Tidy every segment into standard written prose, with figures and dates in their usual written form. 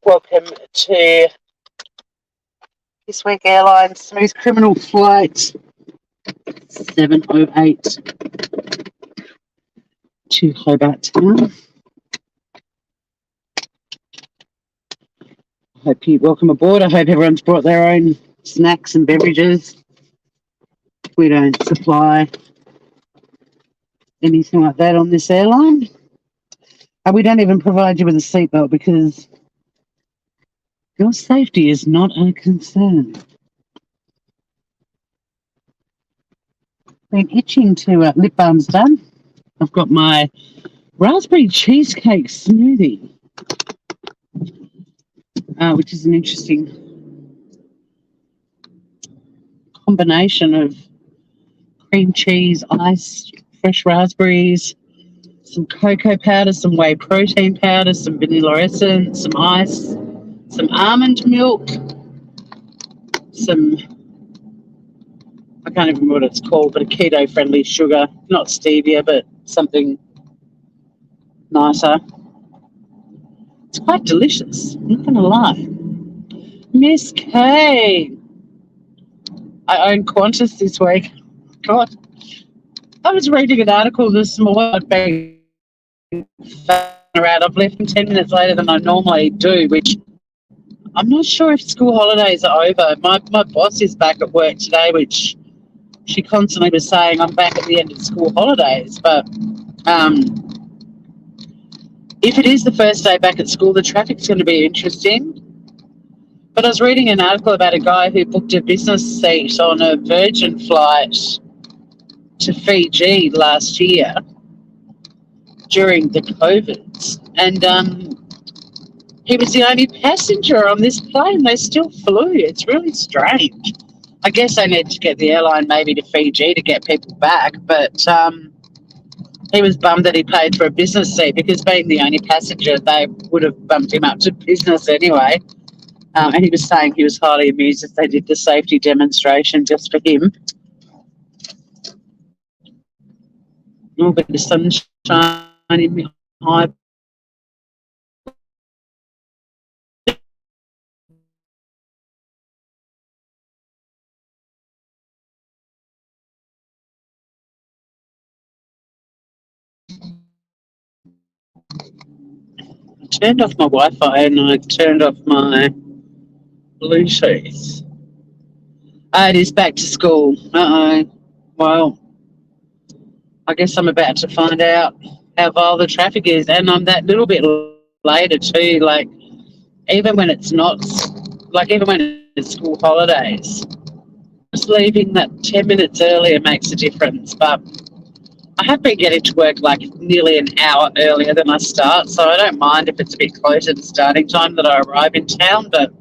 Welcome to this week Airlines Smooth Criminal Flight 708 to Hobart Town. Welcome aboard. I hope everyone's brought their own snacks and beverages. We don't supply anything like that on this airline. And we don't even provide you with a seatbelt because your safety is not a concern. Been itching to lip balm's done. I've got my raspberry cheesecake smoothie, which is an interesting combination of cream cheese, ice, fresh raspberries, some cocoa powder, some whey protein powder, some vanilla essence, some ice, some almond milk, some, I can't even remember what it's called, but a keto-friendly sugar, not stevia, but something nicer. It's quite delicious, I'm not going to lie. Miss K. I own Qantas this week. God. I was reading an article this morning around. I've left them 10 minutes later than I normally do, which I'm not sure if school holidays are over. My boss is back at work today, which she constantly was saying I'm back at the end of school holidays. But if it is the first day back at school, the traffic's going to be interesting. But I was reading an article about a guy who booked a business seat on a Virgin flight to Fiji last year during the COVIDs. And he was the only passenger on this plane. They still flew. It's really strange. I guess they need to get the airline maybe to Fiji to get people back. But he was bummed that he paid for a business seat because being the only passenger, they would have bumped him up to business anyway. And he was saying he was highly amused that they did the safety demonstration just for him. A little bit of sunshine in my eye. I turned off my Wi-Fi and I turned off my Bluetooth. It is back to school. Uh-oh. Well, I guess I'm about to find out how vile the traffic is, and I'm that little bit later too. Like, even when it's not, like even when it's school holidays, just leaving that 10 minutes earlier makes a difference. But I have been getting to work like nearly an hour earlier than I start, so I don't mind if it's a bit closer to starting time that I arrive in town. But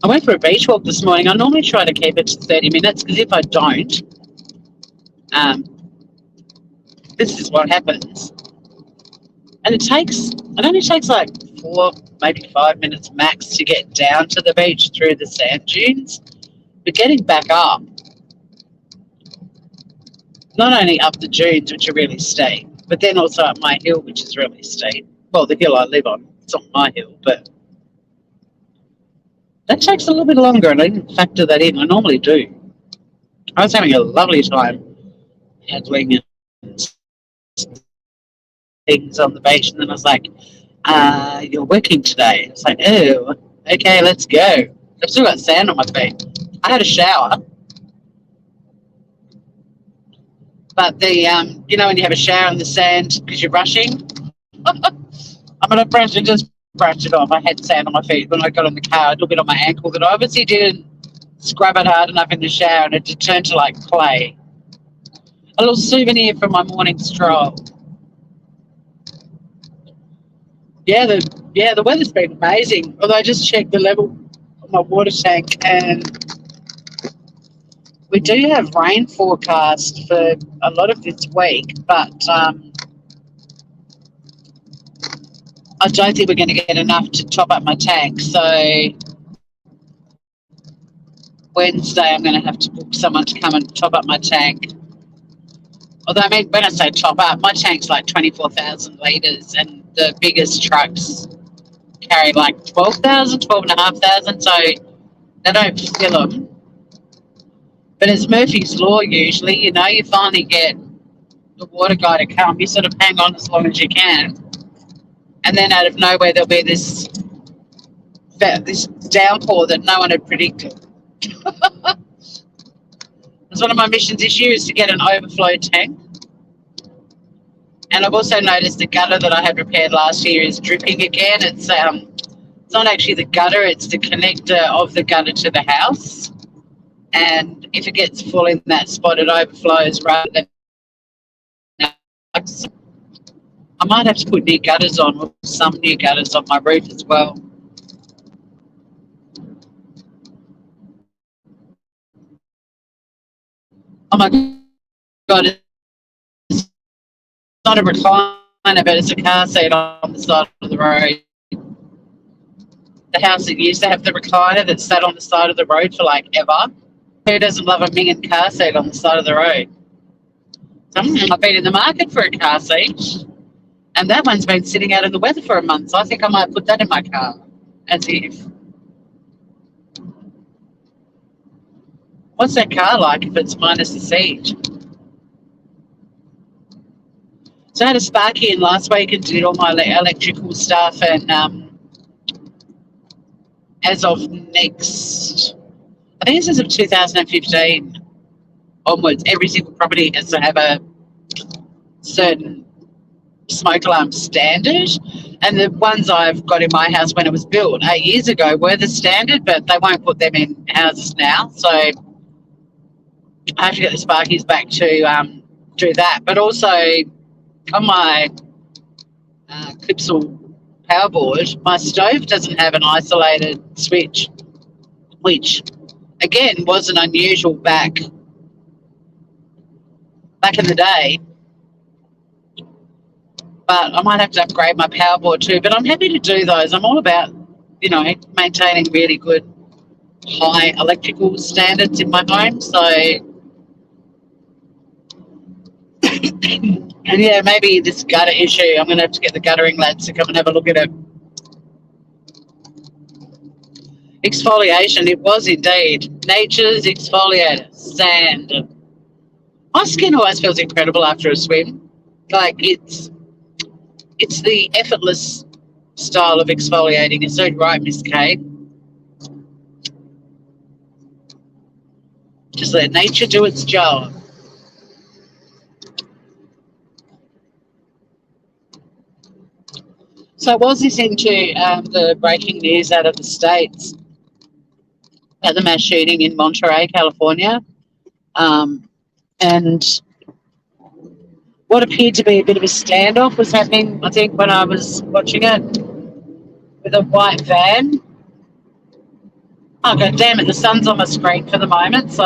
I went for a beach walk this morning. I normally try to keep it to 30 minutes because if I don't, this is what happens. And it only takes like 4, maybe 5 minutes max to get down to the beach through the sand dunes. But getting back up, not only up the dunes, which are really steep, but then also up my hill, which is really steep. Well, the hill I live on, it's not my hill, but that takes a little bit longer, and I didn't factor that in. I normally do. I was having a lovely time handling things on the beach, and then I was like, you're working today. It's like, oh, okay, let's go. I've still got sand on my feet. I had a shower. But the, you know when you have a shower in the sand because you're rushing? I'm going to just brush it off. I had sand on my feet when I got in the car, a little bit on my ankle that I obviously didn't scrub it hard enough in the shower, and it turned to like clay. A little souvenir from my morning stroll. Yeah, the weather's been amazing. Although I just checked the level of my water tank, and we do have rain forecast for a lot of this week, but I don't think we're going to get enough to top up my tank. So Wednesday I'm going to have to book someone to come and top up my tank. Although, I mean, when I say top up, my tank's like 24,000 litres, and the biggest trucks carry like 12,000, 12,500, so they don't fill them. But it's Murphy's Law usually, you finally get the water guy to come, you sort of hang on as long as you can. And then out of nowhere, there'll be this downpour that no one had predicted. It's one of my missions this year is to get an overflow tank. And I've also noticed the gutter that I had repaired last year is dripping again. It's not actually the gutter, it's the connector of the gutter to the house. And if it gets full in that spot, it overflows rather than... I might have to put new gutters on, or some new gutters on my roof as well. Oh my God, it's not a recliner, but it's a car seat on the side of the road. The house that used to have the recliner that sat on the side of the road for like ever. Who doesn't love a minging car seat on the side of the road? I've been in the market for a car seat, and that one's been sitting out in the weather for a month, so I think I might put that in my car. As if. What's that car like if it's minus the seat? So I had a Sparky in last week and did all my electrical stuff, and as of next, I think it's as of 2015 onwards, every single property has to have a certain smoke alarm standard, and the ones I've got in my house when it was built 8 years ago were the standard, but they won't put them in houses now, so I have to get the Sparkies back to do that. But also on my Clipsal power board, my stove doesn't have an isolated switch, which again wasn't unusual back in the day. But I might have to upgrade my power board too. But I'm happy to do those. I'm all about, maintaining really good high electrical standards in my home. So, and yeah, maybe this gutter issue, I'm going to have to get the guttering lads to come and have a look at it. Exfoliation, it was indeed. Nature's exfoliator, sand. My skin always feels incredible after a swim. Like, it's the effortless style of exfoliating. It's so right, Miss Kate. Just let nature do its job. So I was listening to the breaking news out of the States at the mass shooting in Monterey, California. And what appeared to be a bit of a standoff was happening, I think, when I was watching it, with a white van. Oh, God damn it, the sun's on my screen for the moment, so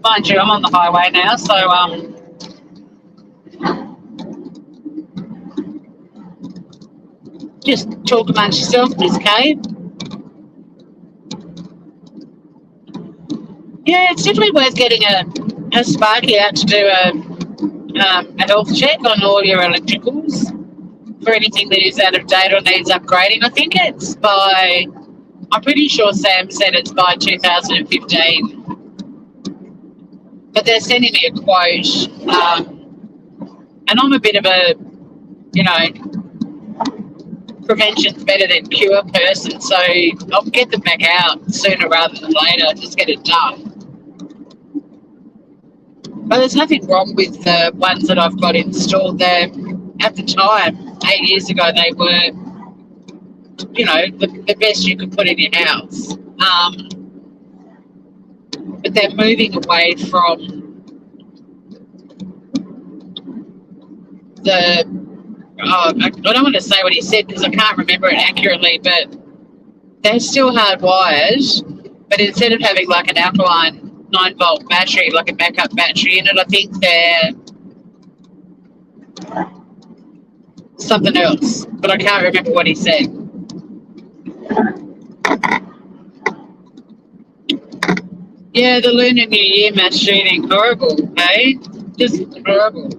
mind you, I'm on the highway now, so just talk amongst yourself, Miss Kay. Yeah, it's definitely worth getting a Sparky out to do a health check on all your electricals for anything that is out of date or needs upgrading. I think it's I'm pretty sure Sam said it's by 2015. But they're sending me a quote. And I'm a bit of a, prevention's better than cure person, so I'll get them back out sooner rather than later, just get it done. But there's nothing wrong with the ones that I've got installed there. At the time, 8 years ago, they were, the best you could put in your house. But they're moving away from I don't want to say what he said because I can't remember it accurately, but they're still hardwired, but instead of having like an alkaline 9-volt battery, like a backup battery in it, I think they're something else, but I can't remember what he said. Yeah, the Lunar New Year mass shooting, horrible, hey? Just horrible.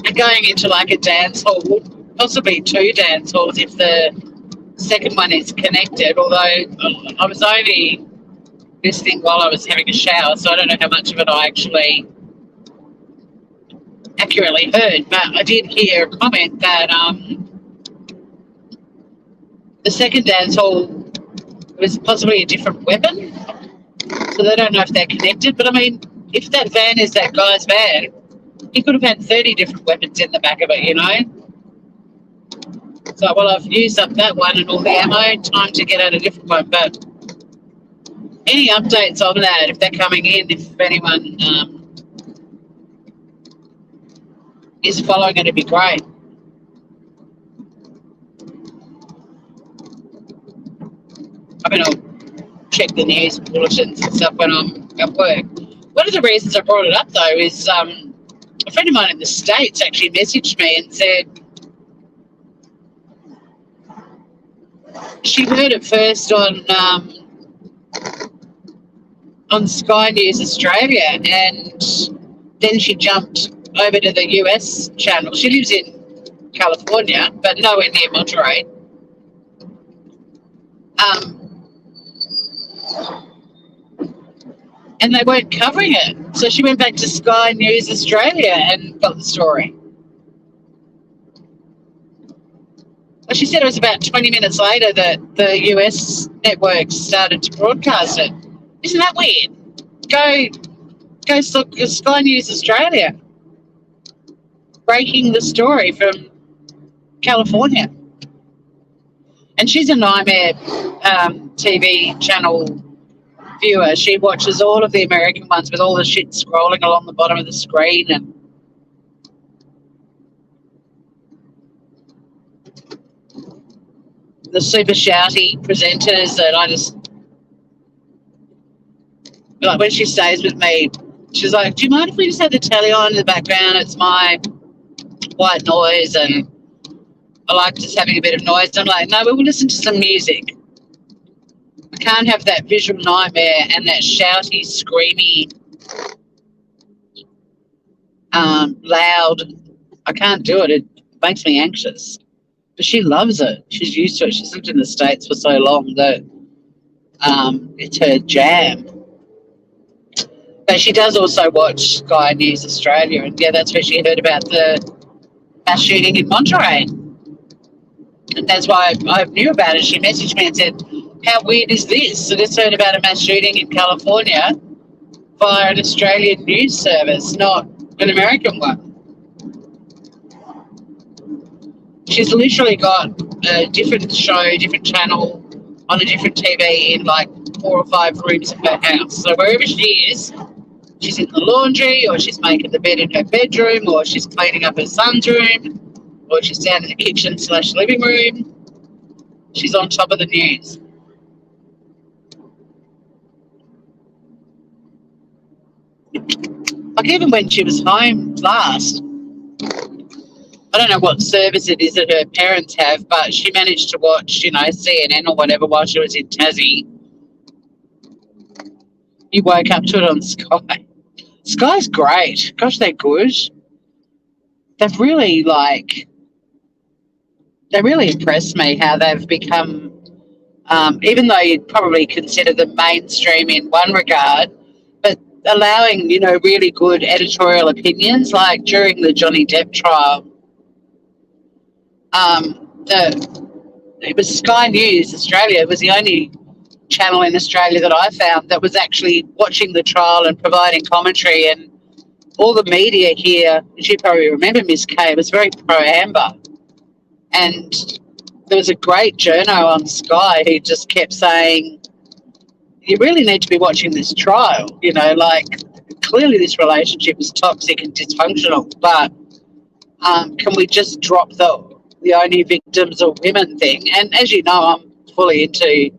And going into like a dance hall, possibly two dance halls if the second one is connected, although I was only listening while I was having a shower, so I don't know how much of it I actually accurately heard, but I did hear a comment that the second dance hall was possibly a different weapon, so they don't know if they're connected. But I mean, if that van is that guy's van, he could have had 30 different weapons in the back of it, you know? So, well, I've used up that one and all the ammo, time to get out a different one. But any updates on that, if they're coming in, if anyone is following it, it'd be great. I mean, I'll check the news bulletins and stuff when I'm at work. One of the reasons I brought it up, though, is a friend of mine in the States actually messaged me and said she heard it first on Sky News Australia, and then she jumped over to the US channel. She lives in California, but nowhere near Monterey. And they weren't covering it. So she went back to Sky News Australia and got the story. Well, she said it was about 20 minutes later that the US networks started to broadcast it. Isn't that weird? Go look at Sky News Australia. Breaking the story from California. And she's a Nightmare TV channel viewer. She watches all of the American ones with all the shit scrolling along the bottom of the screen, and the super shouty presenters that I just, like, when she stays with me, she's like, do you mind if we just have the telly on in the background? It's my white noise and I like just having a bit of noise. I'm like, no, we'll listen to some music. I can't have that visual nightmare and that shouty, screamy, loud. I can't do it. It makes me anxious. But she loves it. She's used to it. She's lived in the States for so long that it's her jam. But she does also watch Sky News Australia, and yeah, that's where she heard about the mass shooting in Monterey. And that's why I knew about it. She messaged me and said, how weird is this? I just heard about a mass shooting in California via an Australian news service, not an American one. She's literally got a different show, different channel on a different TV in like 4 or 5 rooms of her house. So wherever she is, she's in the laundry, or she's making the bed in her bedroom, or she's cleaning up her son's room, or she's down in the kitchen/living room. She's on top of the news. Like even when she was home last, I don't know what service it is that her parents have, but she managed to watch, CNN or whatever while she was in Tassie. You woke up to it on Sky. Sky's great. Gosh, they're good. They've really, they really impressed me how they've become, even though you'd probably consider them mainstream in one regard, but allowing, really good editorial opinions, like during the Johnny Depp trial. It was Sky News Australia. It was the only channel in Australia that I found that was actually watching the trial and providing commentary, and all the media here, as you probably remember, Miss Kay, was very pro-Amber. And there was a great journo on Sky who just kept saying, you really need to be watching this trial, clearly this relationship is toxic and dysfunctional, but can we just drop the only victims are women thing? And as you know, I'm fully into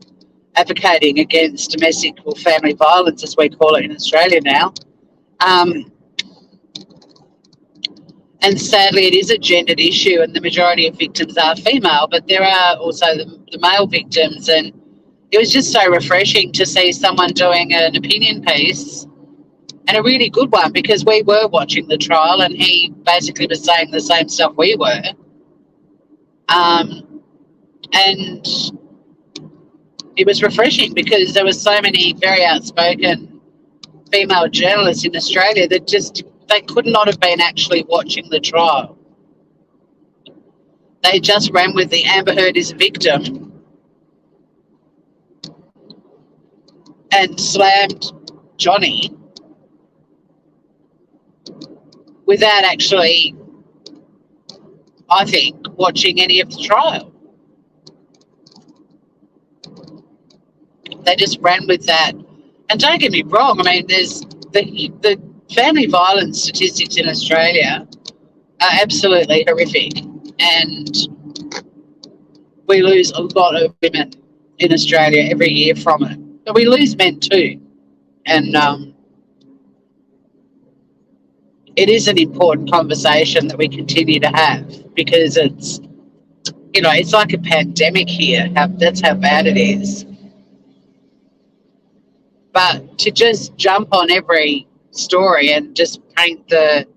advocating against domestic or family violence, as we call it in Australia now. And sadly, it is a gendered issue, and the majority of victims are female, but there are also the male victims. And it was just so refreshing to see someone doing an opinion piece and a really good one, because we were watching the trial and he basically was saying the same stuff we were. And it was refreshing because there were so many very outspoken female journalists in Australia that just, they could not have been actually watching the trial. They just ran with the Amber Heard is a victim and slammed Johnny without actually, I think, watching any of the trial. They just ran with that. And don't get me wrong, I mean, there's the family violence statistics in Australia are absolutely horrific, and we lose a lot of women in Australia every year from it. But we lose men too, and it is an important conversation that we continue to have, because it's, you know, it's like a pandemic here. That's how bad it is. But to just jump on every story and just paint the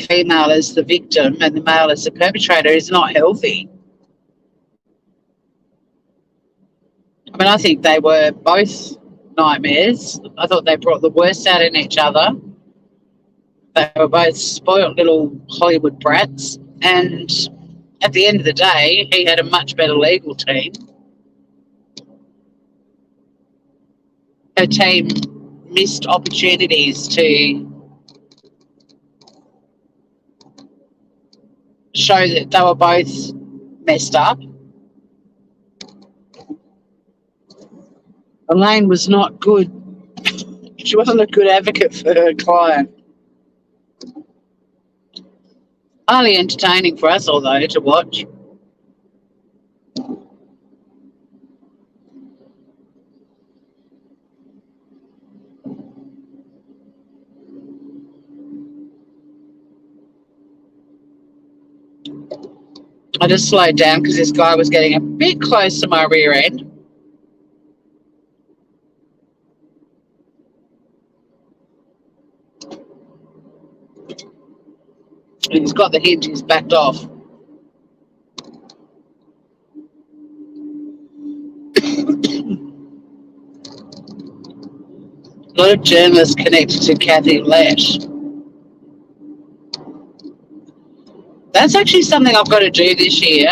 female as the victim and the male as the perpetrator is not healthy. I mean, I think they were both nightmares. I thought they brought the worst out in each other. They were both spoiled little Hollywood brats. And at the end of the day, he had a much better legal team. Her team missed opportunities to show that they were both messed up. Elaine was not good. She wasn't a good advocate for her client. Highly entertaining for us all, though, to watch. I just slowed down because this guy was getting a bit close to my rear end. He's got the hint, he's backed off. A lot of journalists connected to Kathy Lesh. That's actually something I've got to do this year,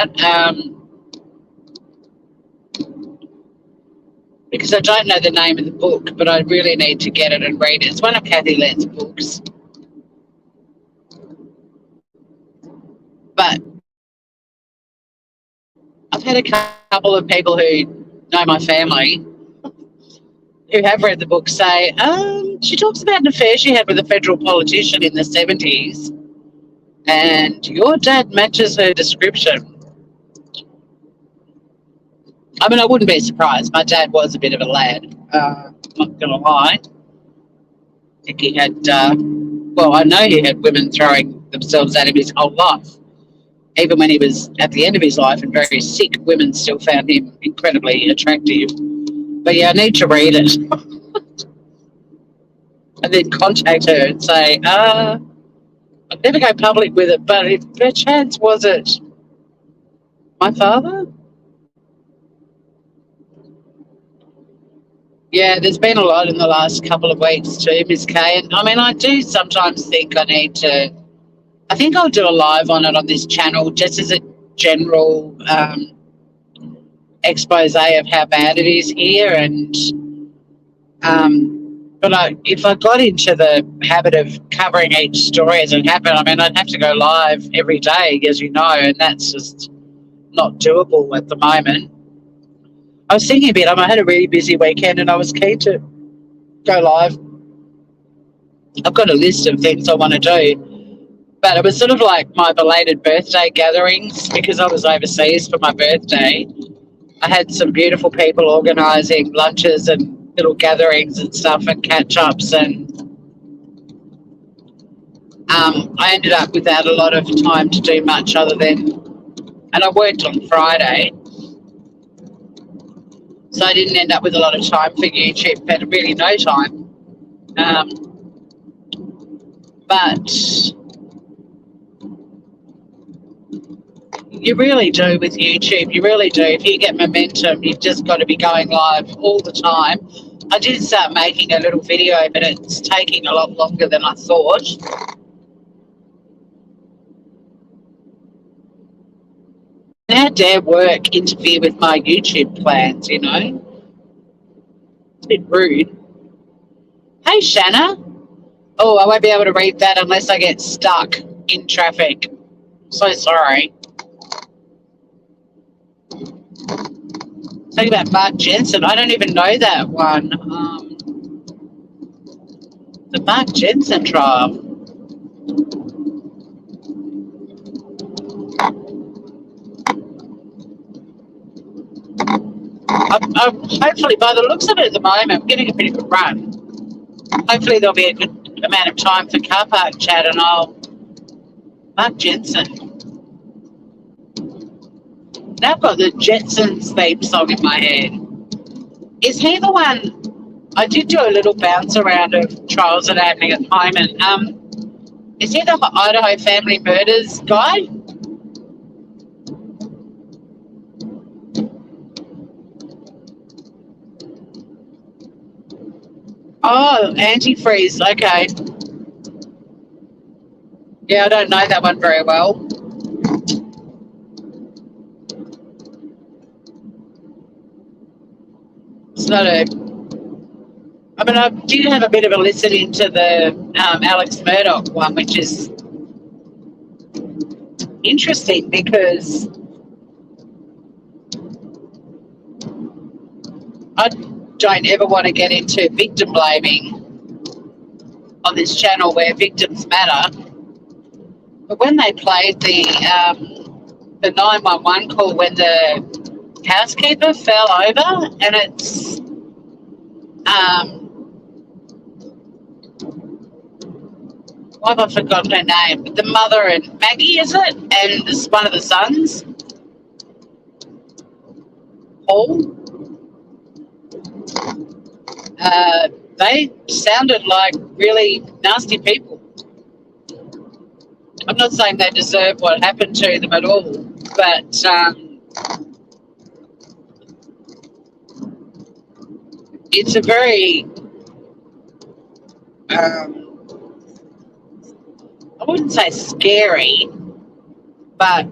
because I don't know the name of the book, but I really need to get it and read it. It's one of Kathy Lett's books. But I've had a couple of people who know my family who have read the book say, she talks about an affair she had with a federal politician in the 70s, and your dad matches her description. I mean, I wouldn't be surprised. My dad was a bit of a lad, not going to lie. I think he had, well, I know he had women throwing themselves at him his whole life. Even when he was at the end of his life and very sick, women still found him incredibly attractive. But yeah, I need to read it. And then contact her and say, I'd never go public with it, but if perchance was it my father? Yeah, there's been a lot in the last couple of weeks too, Miss Kay. And I mean, I do sometimes think I need to, I think I'll do a live on it on this channel just as a general expose of how bad it is here. And but if I got into the habit of covering each story as it happened, I mean, I'd have to go live every day, as you know, and that's just not doable at the moment. I was thinking a bit, I had a really busy weekend and I was keen to go live. I've got a list of things I want to do, but it was sort of like my belated birthday gatherings because I was overseas for my birthday. I had some beautiful people organising lunches and little gatherings and stuff and catch-ups, and I ended up without a lot of time to do much other than, and I worked on Friday, so I didn't end up with a lot of time for YouTube, but really no time. But you really do with YouTube. You really do. If you get momentum, you've just got to be going live all the time. I did start making a little video, but it's taking a lot longer than I thought. How dare work interfere with my YouTube plans, you know? It's a bit rude. Hey, Shanna. Oh, I won't be able to read that unless I get stuck in traffic. So sorry. Talking about Mark Jensen. I don't even know that one. The Mark Jensen trial. I'm hopefully, by the looks of it at the moment, I'm getting a pretty good run. Hopefully there'll be a good amount of time for car park chat, and Mark Jensen. Now I've got the Jetsons theme song in my head. Is he the one? I did do a little bounce around of trials that are happening at the moment. Is he the Idaho Family Murders guy? Oh, antifreeze. Okay. Yeah, I don't know that one very well. It's not a. I mean, I did have a bit of a listen into the Alex Murdoch one, which is interesting because I don't ever want to get into victim blaming on this channel where victims matter. But when they played the 911 call when the housekeeper fell over, and it's I've forgotten her name, but the mother and Maggie, is it? And it's one of the sons, Paul. They sounded like really nasty people. I'm not saying they deserve what happened to them at all, but it's a very I wouldn't say scary, but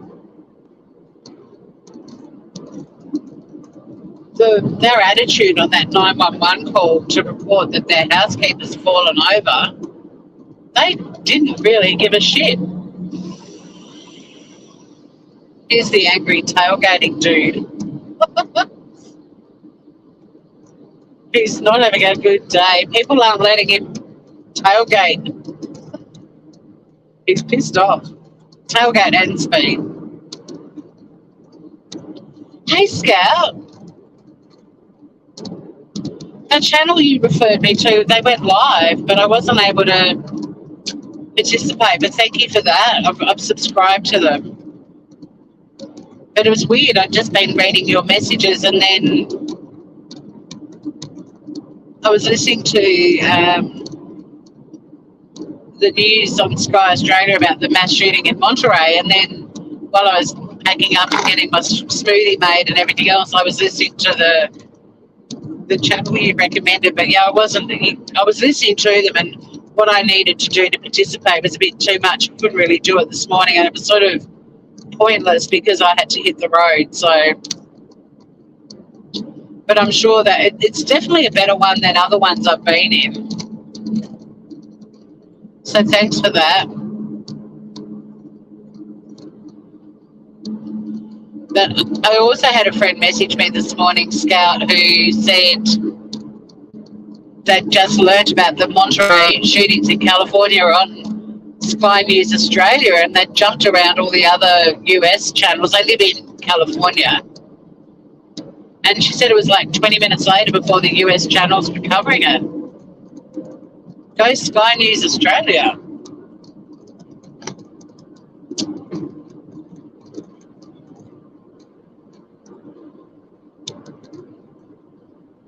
their attitude on that 911 call to report that their housekeeper's fallen over, they didn't really give a shit. Here's the angry tailgating dude. He's not having a good day. People aren't letting him tailgate. He's pissed off. Tailgate and speed. Hey, Scout. The channel you referred me to, they went live, but I wasn't able to participate. But thank you for that. I've subscribed to them. But it was weird. I'd just been reading your messages, and then I was listening to the news on Sky Australia about the mass shooting in Monterey, and then while I was packing up and getting my smoothie made and everything else, I was listening to the channel you recommended. But yeah, I was listening to them, and what I needed to do to participate was a bit too much. I couldn't really do it this morning, and it was sort of pointless because I had to hit the road. So, but I'm sure that it's definitely a better one than other ones I've been in. So thanks for that. But I also had a friend message me this morning, Scout, who said they'd just learnt about the Monterey shootings in California on Sky News Australia, and they jumped around all the other US channels. They live in California. And she said it was like 20 minutes later before the US channels were covering it. Go Sky News Australia.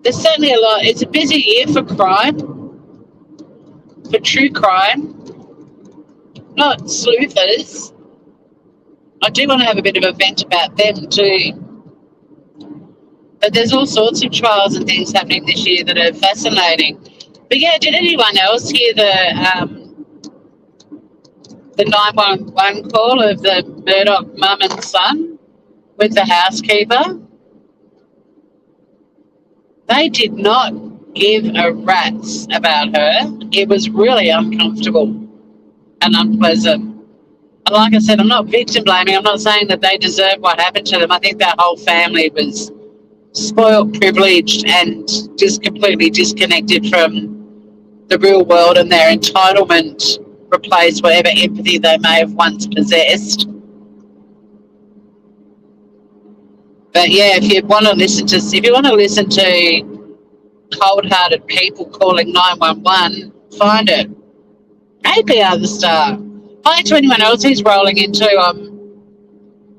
There's certainly a lot. It's a busy year for crime, for true crime. not sleuthers. I do want to have a bit of a vent about them too. But there's all sorts of trials and things happening this year that are fascinating. But yeah, did anyone else hear the 911 call of the Murdoch mum and son with the housekeeper? They did not give a rat's about her. It was really uncomfortable and unpleasant. And like I said, I'm not victim blaming. I'm not saying that they deserve what happened to them. I think that whole family was spoiled, privileged, and just completely disconnected from the real world, and their entitlement replaced whatever empathy they may have once possessed. But yeah, if you want to listen to cold-hearted people calling 911, find it. APR the star. Hi to anyone else who's rolling into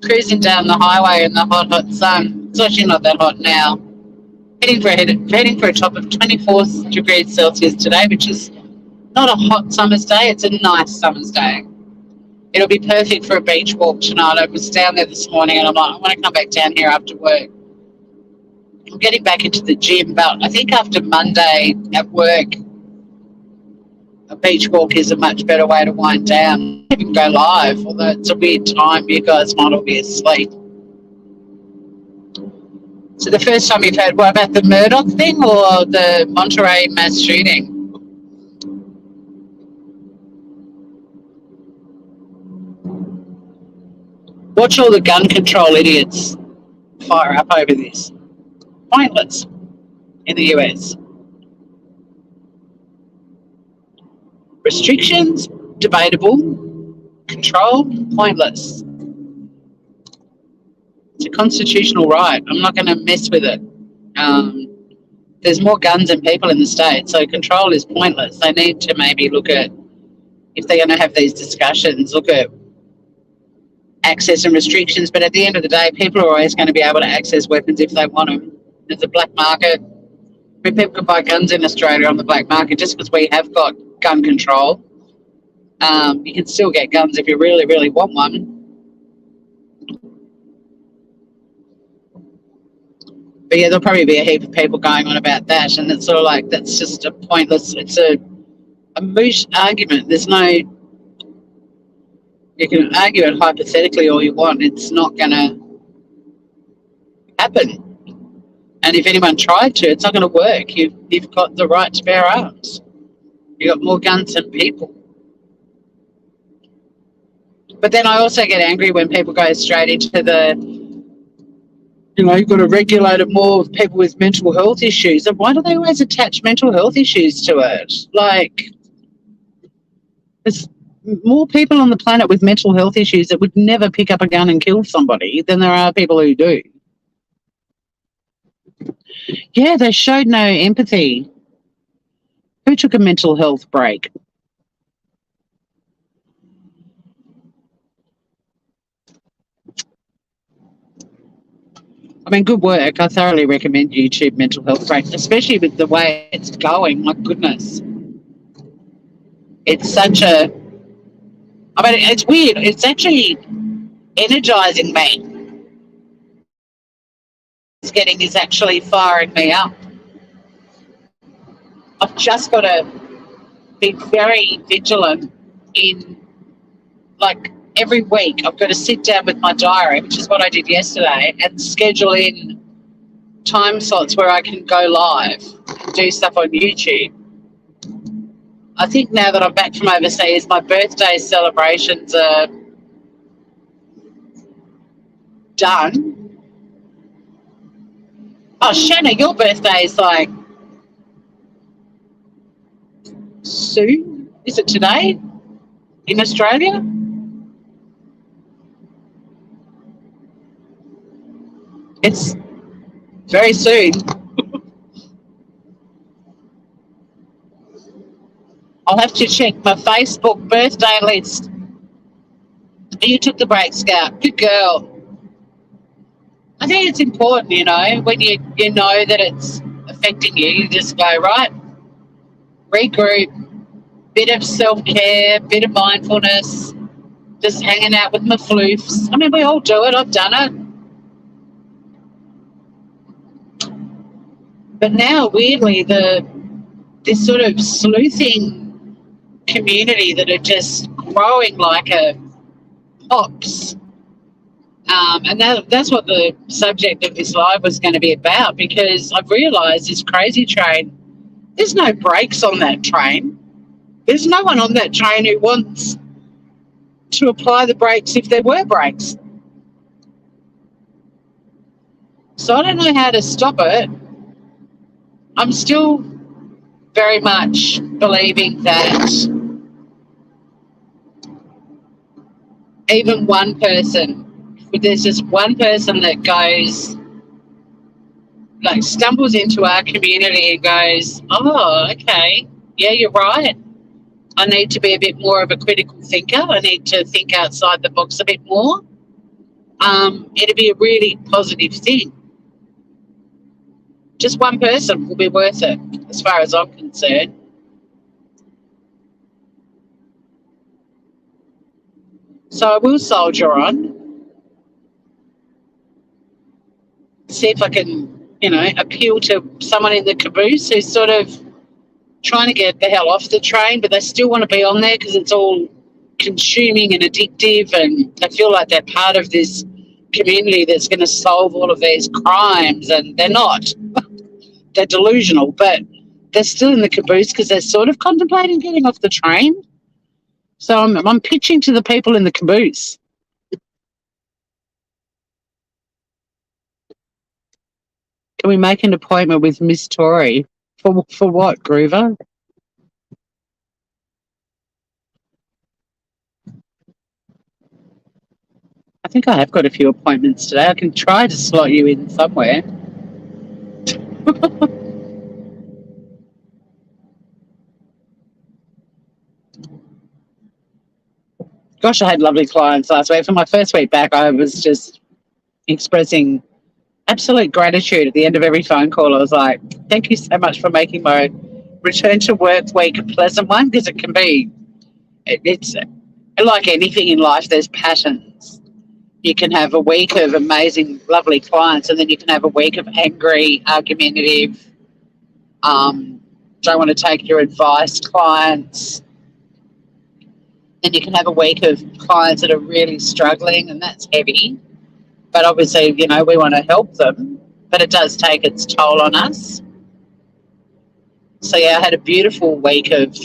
cruising down the highway in the hot, hot sun. It's actually not that hot now. Heading for a top of 24 degrees Celsius today, which is not a hot summer's day. It's a nice summer's day. It'll be perfect for a beach walk tonight. I was down there this morning and I'm like, I want to come back down here after work. I'm getting back into the gym, but I think after Monday at work, a beach walk is a much better way to wind down. I can go live, although it's a weird time. You guys might all be asleep. So the first time you've heard, what about the Murdoch thing or the Monterey mass shooting? Watch all the gun control idiots fire up over this. Pointless in the US. Restrictions, debatable. Control, pointless. It's a constitutional right. I'm not going to mess with it. There's more guns than people in the state, so control is pointless. They need to maybe look at, if they're going to have these discussions, look at access and restrictions. But at the end of the day, people are always going to be able to access weapons if they want them. There's a black market. I mean, people can buy guns in Australia on the black market just because we have got gun control. You can still get guns if you really, really want one. But yeah, there'll probably be a heap of people going on about that, and it's sort of like, that's just a pointless, it's a moot argument. There's no, you can argue it hypothetically all you want, it's not going to happen. And if anyone tried to, it's not going to work. You've got the right to bear arms. You've got more guns than people. But then I also get angry when people go straight into the, you've got to regulate it more with people with mental health issues. And why do they always attach mental health issues to it? Like, there's more people on the planet with mental health issues that would never pick up a gun and kill somebody than there are people who do. Yeah, they showed no empathy. Who took a mental health break? I mean, good work. I thoroughly recommend YouTube Mental Health Break, especially with the way it's going. My goodness. It's such a... I mean, it's weird. It's actually energising me. It's getting is actually firing me up. I've just got to be very vigilant in, like, every week I've got to sit down with my diary, which is what I did yesterday, and schedule in time slots where I can go live and do stuff on YouTube. I think now that I'm back from overseas, my birthday celebrations are done. Oh, Shanna, your birthday is like soon? Is it today in Australia? It's very soon. I'll have to check my Facebook birthday list. You took the break, Scout. Good girl. I think it's important, when you know that it's affecting you, you just go, right, regroup, bit of self-care, bit of mindfulness, just hanging out with my floofs. I mean, we all do it. I've done it. But now, weirdly, this sort of sleuthing community that are just growing like a pops. And that's what the subject of this live was going to be about, because I've realised this crazy train, there's no brakes on that train. There's no one on that train who wants to apply the brakes if there were brakes. So I don't know how to stop it. I'm still very much believing that even one person, if there's just one person that goes, like stumbles into our community and goes, oh, okay, yeah, you're right. I need to be a bit more of a critical thinker. I need to think outside the box a bit more. It'd be a really positive thing. Just one person will be worth it, as far as I'm concerned. So I will soldier on. See if I can, appeal to someone in the caboose who's sort of trying to get the hell off the train, but they still want to be on there because it's all consuming and addictive, and they feel like they're part of this community that's going to solve all of these crimes, and they're not. They're delusional, but they're still in the caboose because they're sort of contemplating getting off the train. So I'm pitching to the people in the caboose. Can we make an appointment with Miss Tory? For what, Groover? I think I have got a few appointments today. I can try to slot you in somewhere. Gosh, I had lovely clients last week. For my first week back, I was just expressing absolute gratitude at the end of every phone call. I was like, thank you so much for making my return to work week a pleasant one, because it can be, it's like anything in life, there's patterns. You can have a week of amazing, lovely clients, and then you can have a week of angry, argumentative, don't want to take your advice clients. Then you can have a week of clients that are really struggling, and that's heavy. But obviously, we want to help them, but it does take its toll on us. So, yeah, I had a beautiful week of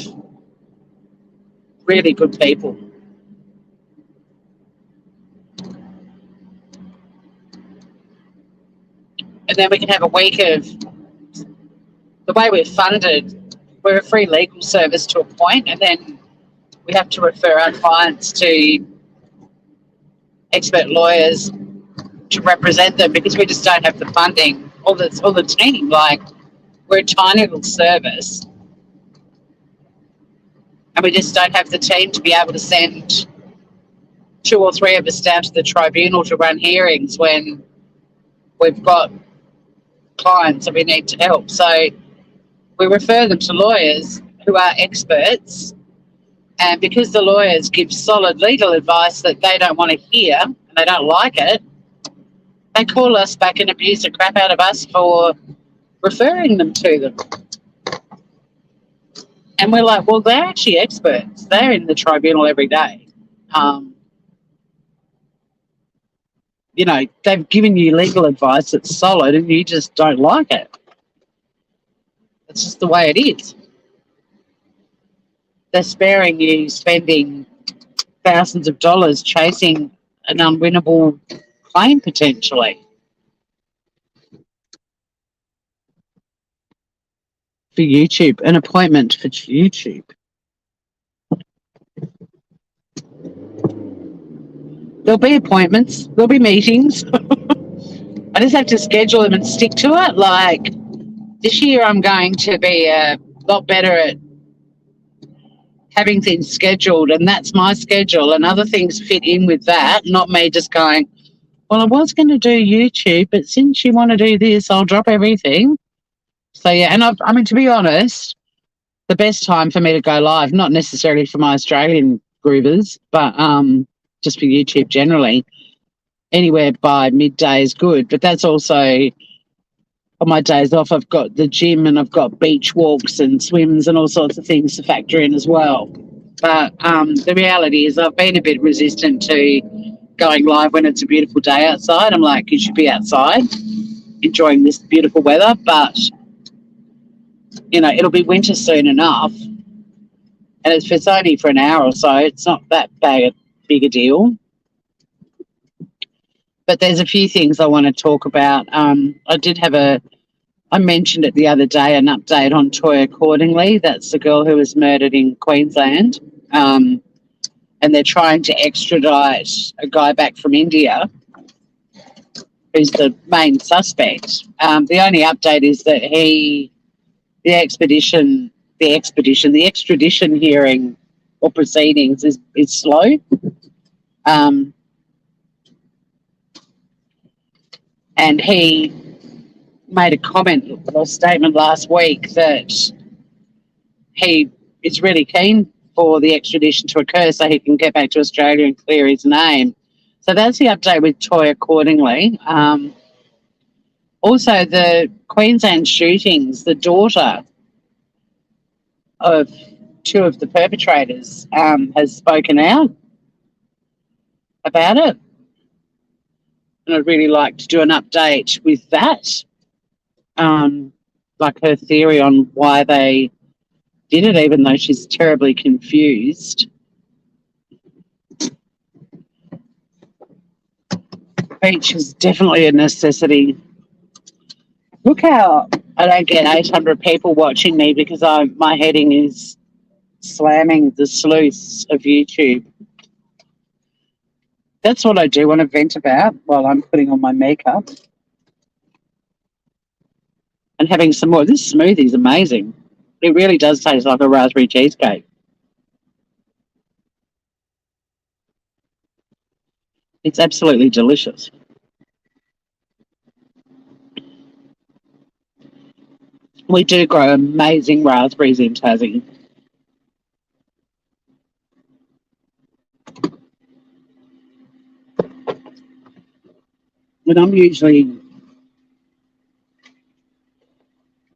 really good people. And then we can have a week of the way we're funded. We're a free legal service to a point, and then we have to refer our clients to expert lawyers to represent them, because we just don't have the funding or the team. Like, we're a tiny little service, and we just don't have the team to be able to send 2 or 3 of us down to the tribunal to run hearings when we've got clients that we need to help. So we refer them to lawyers who are experts, and because the lawyers give solid legal advice that they don't want to hear and they don't like it, they call us back and abuse the crap out of us for referring them to them. And we're like, well, they're actually experts. They're in the tribunal every day. They've given you legal advice that's solid and you just don't like it. It's just the way it is. They're sparing you spending thousands of dollars chasing an unwinnable claim potentially. For YouTube, an appointment for YouTube. There'll be appointments, there'll be meetings. I just have to schedule them and stick to it. Like, this year I'm going to be a lot better at having things scheduled, and that's my schedule, and other things fit in with that, not me just going, well, I was going to do YouTube, but since you want to do this, I'll drop everything. So, yeah, and to be honest, the best time for me to go live, not necessarily for my Australian groovers, but just for YouTube generally. Anywhere by midday is good, but that's also on my days off. I've got the gym and I've got beach walks and swims and all sorts of things to factor in as well. But the reality is I've been a bit resistant to going live when it's a beautiful day outside. I'm like, you should be outside enjoying this beautiful weather, but it'll be winter soon enough. And if it's only for an hour or so, it's not that big a deal. But there's a few things I want to talk about. I mentioned it the other day, an update on Toy Accordingly. That's the girl who was murdered in Queensland. And they're trying to extradite a guy back from India who's the main suspect. The only update is that the extradition hearing or proceedings is slow. And he made a comment or statement last week that he is really keen for the extradition to occur so he can get back to Australia and clear his name. So that's the update with Toy Accordingly. Also, the Queensland shootings, the daughter of two of the perpetrators has spoken out about it. And I'd really like to do an update with that, like her theory on why they did it, even though she's terribly confused. Beach is definitely a necessity. Look how I don't get 800 people watching me because my heading is slamming the sleuths of YouTube. That's what I do want to vent about while I'm putting on my makeup. And having some more. This smoothie is amazing. It really does taste like a raspberry cheesecake. It's absolutely delicious. We do grow amazing raspberries in Tassie. And I'm usually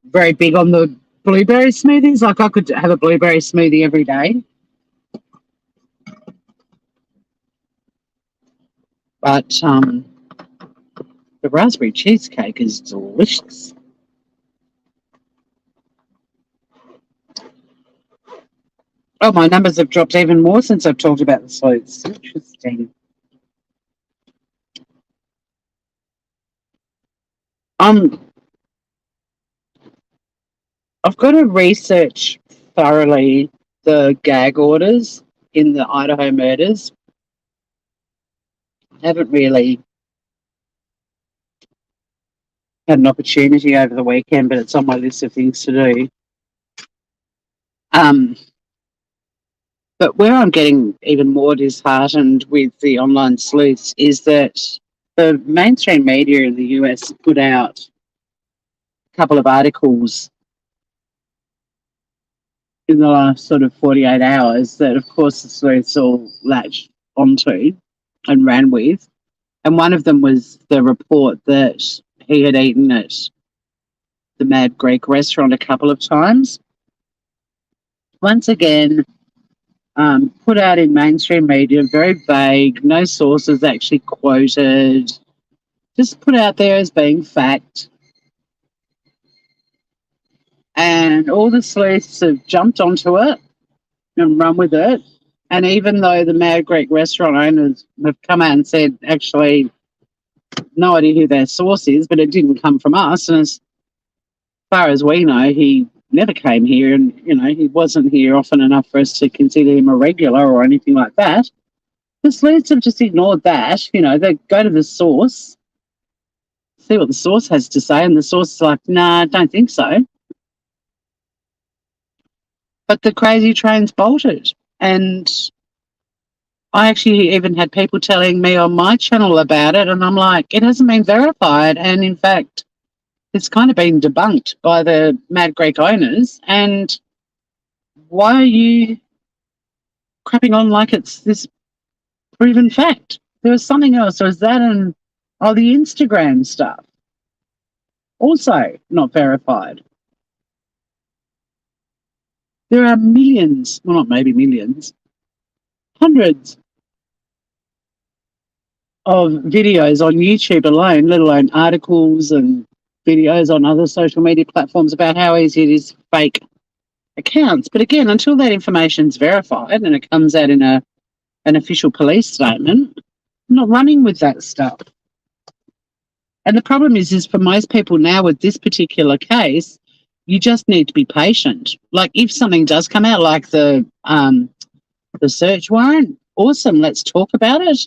very big on the blueberry smoothies. Like I could have a blueberry smoothie every day. But the raspberry cheesecake is delicious. Oh, my numbers have dropped even more since I've talked about the sleuths. Interesting. I've got to research thoroughly the gag orders in the Idaho murders. I haven't really had an opportunity over the weekend, but it's on my list of things to do. But where I'm getting even more disheartened with the online sleuths is that the mainstream media in the US put out a couple of articles in the last sort of 48 hours that, of course, the sleuths all latched onto and ran with. And one of them was the report that he had eaten at the Mad Greek restaurant a couple of times. Once again, put out in mainstream media, very vague, no sources actually quoted, just put out there as being fact. And all the sleuths have jumped onto it and run with it. And even though the Mad Greek restaurant owners have come out and said, actually, no idea who their source is, but it didn't come from us. And as far as we know, he never came here and, he wasn't here often enough for us to consider him a regular or anything like that. The sleuths have just ignored that. They go to the source, see what the source has to say, and the source is like, nah, I don't think so. But the crazy train's bolted. And I actually even had people telling me on my channel about it, and I'm like, it hasn't been verified. And in fact, it's kind of been debunked by the Mad Greek owners. And why are you crapping on like it's this Or even fact. There was something else. There was that and the Instagram stuff. Also not verified. There are millions, well, not maybe millions, hundreds of videos on YouTube alone, let alone articles and videos on other social media platforms about how easy it is to fake accounts. But again, until that information is verified and it comes out in an official police statement, I'm not running with that stuff. And the problem is for most people now with this particular case, you just need to be patient. Like if something does come out, like the search warrant, awesome, let's talk about it.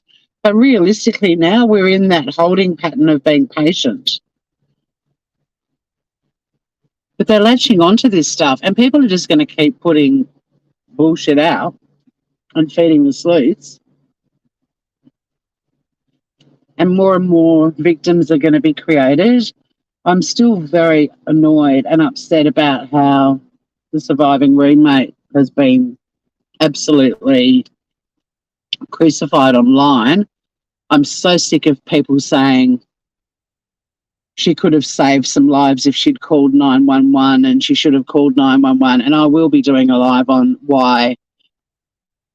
But realistically now we're in that holding pattern of being patient. But they're latching onto this stuff and people are just going to keep putting bullshit out and feeding the sleuths. And more victims are going to be created. I'm still very annoyed and upset about how the surviving roommate has been absolutely crucified online. I'm so sick of people saying she could have saved some lives if she'd called 911 and she should have called 911. And I will be doing a live on why,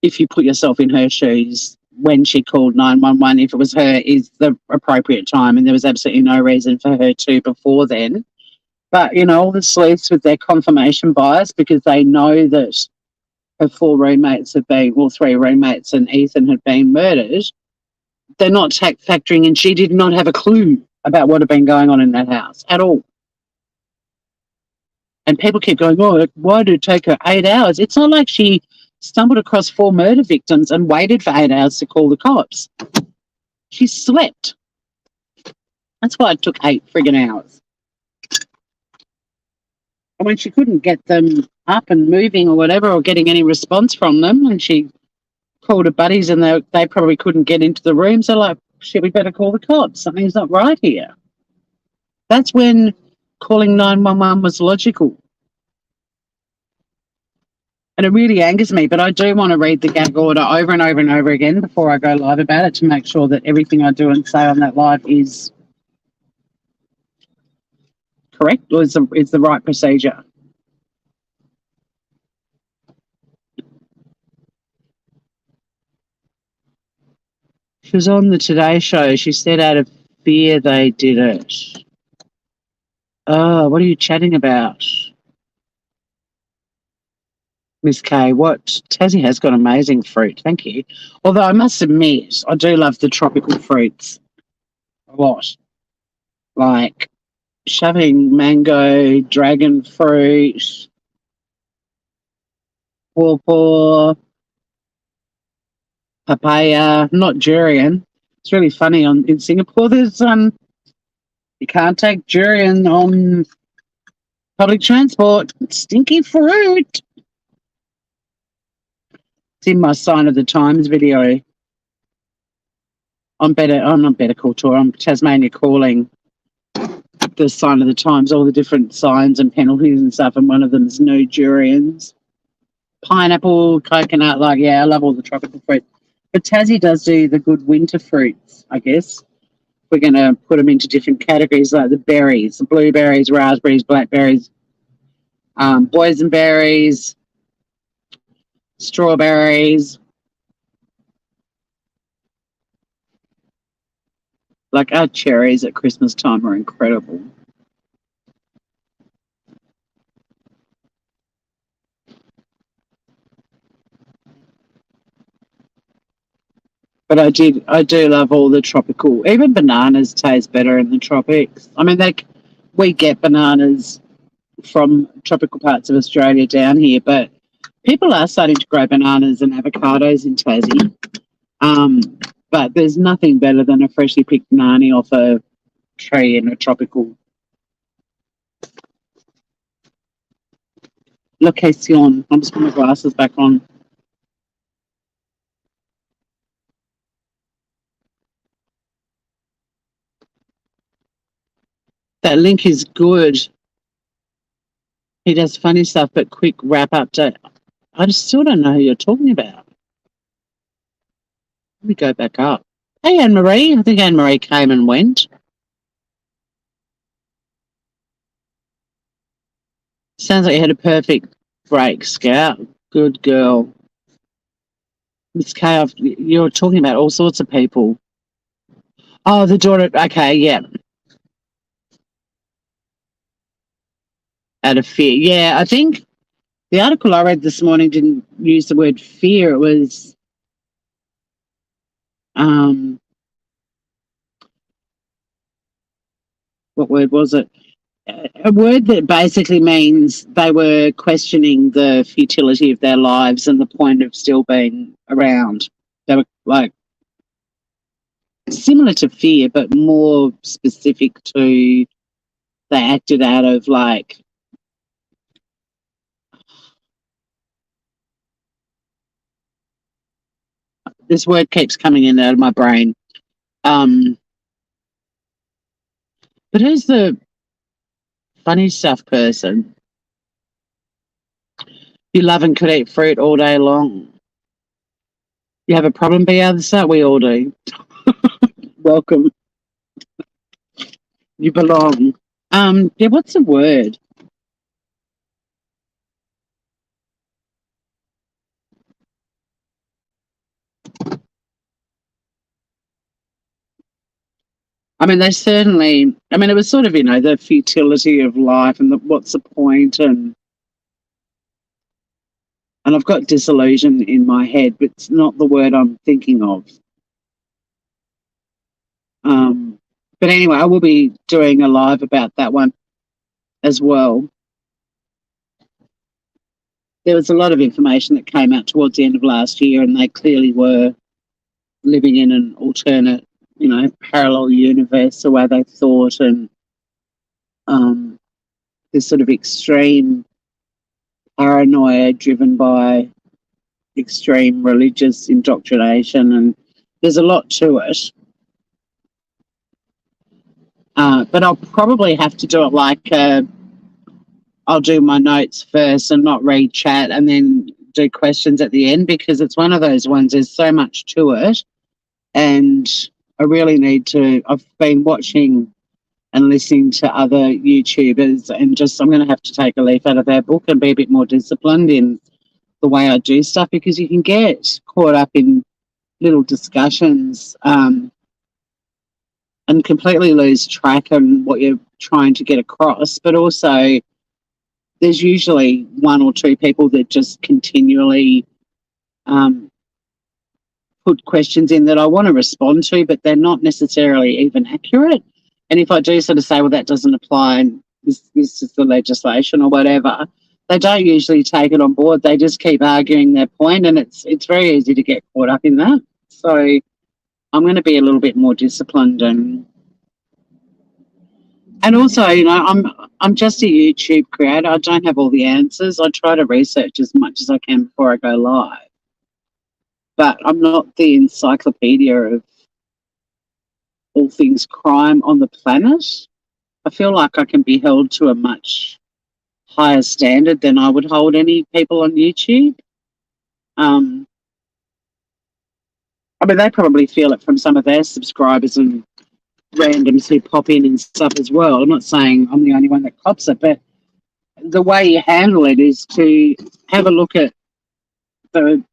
if you put yourself in her shoes, when she called 911, if it was her, is the appropriate time. And there was absolutely no reason for her to before then. But, you know, all the sleuths with their confirmation bias, because they know that her three roommates and Ethan had been murdered, they're not factoring in she did not have a clue about what had been going on in that house at all. And people keep going, oh, why did it take her 8 hours? It's not like she stumbled across 4 murder victims and waited for 8 hours to call the cops. She slept. That's why it took 8 friggin' hours. And when she couldn't get them up and moving or whatever, or getting any response from them, and she called her buddies and they probably couldn't get into the rooms, they're like, shit, we better call the cops. Something's not right here. That's when calling 911 was logical. And it really angers me, but I do want to read the gag order over and over and over again before I go live about it to make sure that everything I do and say on that live is correct or is the right procedure. She was on the Today Show. She said out of fear they did it. Oh, what are you chatting about? Miss K, what? Tassie has got amazing fruit, thank you. Although I must admit, I do love the tropical fruits a lot. Like shoving mango, dragon fruit, pawpaw, papaya, not durian. It's really funny in Singapore. There's you can't take durian on public transport. Stinky fruit. It's in my Sign of the Times video. I'm not Better Call Tour. I'm Tasmania Calling the Sign of the Times, all the different signs and penalties and stuff, and one of them is no durians. Pineapple, coconut, I love all the tropical fruit. But Tassie does do the good winter fruits, I guess. We're going to put them into different categories, like the berries, the blueberries, raspberries, blackberries, boysenberries, strawberries. Like our cherries at Christmas time are incredible. But I do love all the tropical. Even bananas taste better in the tropics. I mean, we get bananas from tropical parts of Australia down here, but people are starting to grow bananas and avocados in Tassie. But there's nothing better than a freshly picked banana off a tree in a tropical location. I'm just putting my glasses back on. That link is good. He does funny stuff, but quick wrap up. I just still don't know who you're talking about. Let me go back up. Hey, Anne-Marie. I think Anne-Marie came and went. Sounds like you had a perfect break, Scout. Good girl. Miss K, you're talking about all sorts of people. Oh, the daughter. Okay, yeah. Out of fear. Yeah, I think the article I read this morning didn't use the word fear. It was what word was it? A word that basically means they were questioning the futility of their lives and the point of still being around. They were like similar to fear, but more specific to they acted out of like this word keeps coming in and out of my brain. But who's the funny stuff person? You love and could eat fruit all day long. You have a problem, be able to start? We all do. Welcome. You belong. Yeah, what's the word? I mean, they certainly, I mean, it was sort of, the futility of life and what's the point, and I've got disillusion in my head, but it's not the word I'm thinking of. But anyway, I will be doing a live about that one as well. There was a lot of information that came out towards the end of last year, and they clearly were living in an alternate, parallel universe, the way they thought, and this sort of extreme paranoia driven by extreme religious indoctrination, and there's a lot to it. But I'll probably have to do it like I'll do my notes first and not read chat and then do questions at the end, because it's one of those ones, there's so much to it. And I really need to, I've been watching and listening to other YouTubers, and I'm going to have to take a leaf out of their book and be a bit more disciplined in the way I do stuff, because you can get caught up in little discussions and completely lose track on what you're trying to get across. But also there's usually one or two people that just continually put questions in that I want to respond to, but they're not necessarily even accurate. And if I do sort of say, well, that doesn't apply, and this is the legislation or whatever, they don't usually take it on board. They just keep arguing their point, and it's very easy to get caught up in that. So I'm going to be a little bit more disciplined, and also, I'm just a YouTube creator. I don't have all the answers. I try to research as much as I can before I go live, but I'm not the encyclopedia of all things crime on the planet. I feel like I can be held to a much higher standard than I would hold any people on YouTube. I mean, they probably feel it from some of their subscribers and randoms who pop in and stuff as well. I'm not saying I'm the only one that cops it, but the way you handle it is to have a look at the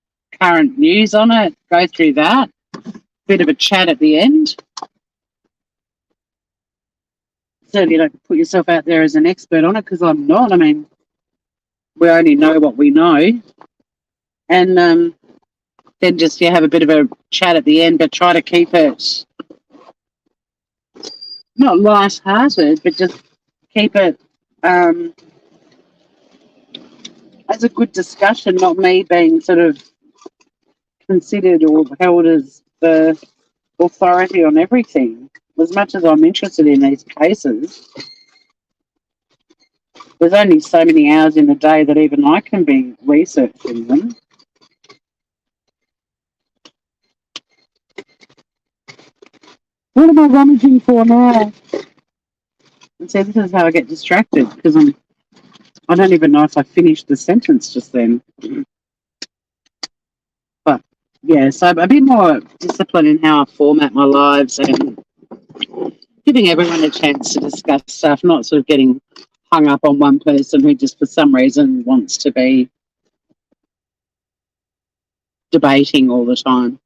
current news on it, go through that, bit of a chat at the end. Certainly don't put yourself out there as an expert on it, because I'm not. I mean, we only know what we know. And then just have a bit of a chat at the end, but try to keep it not light-hearted, but just keep it as a good discussion, not me being sort of considered or held as the authority on everything. As much as I'm interested in these cases, there's only so many hours in the day that even I can be researching them. What am I rummaging for now? And see, this is how I get distracted, because I don't even know if I finished the sentence just then. But Yeah, so a bit more discipline in how I format my lives and giving everyone a chance to discuss stuff, not sort of getting hung up on one person who just for some reason wants to be debating all the time.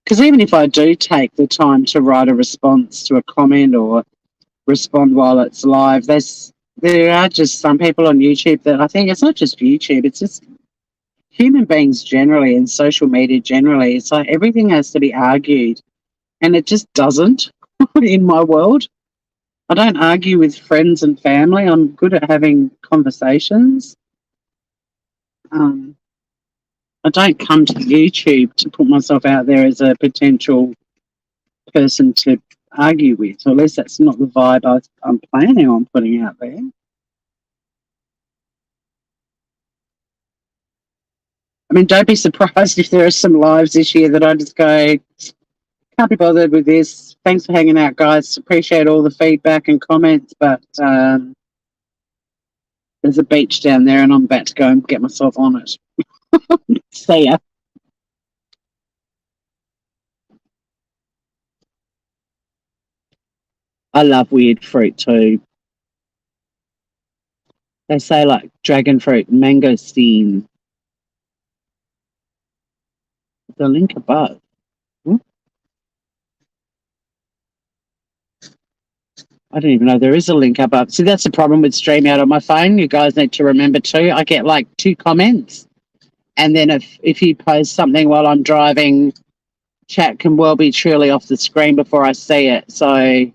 Because even if I do take the time to write a response to a comment or respond while it's live, there are just some people on YouTube that I think it's not just YouTube, it's just human beings generally and social media generally. It's like everything has to be argued, and it just doesn't in my world. I don't argue with friends and family. I'm good at having conversations. Um, I don't come to YouTube to put myself out there as a potential person to argue with, or at least that's not the vibe I'm planning on putting out there. I mean, don't be surprised if there are some lives this year that I just go, can't be bothered with this. Thanks for hanging out, guys. Appreciate all the feedback and comments, but there's a beach down there and I'm about to go and get myself on it. See ya. I love weird fruit too. They say like dragon fruit, mangosteen. The link above. Hmm? I don't even know there is a link above. See, that's the problem with StreamYard on my phone. You guys need to remember too. I get like 2 comments, and then if you post something while I'm driving, chat can well be truly off the screen before I see it. So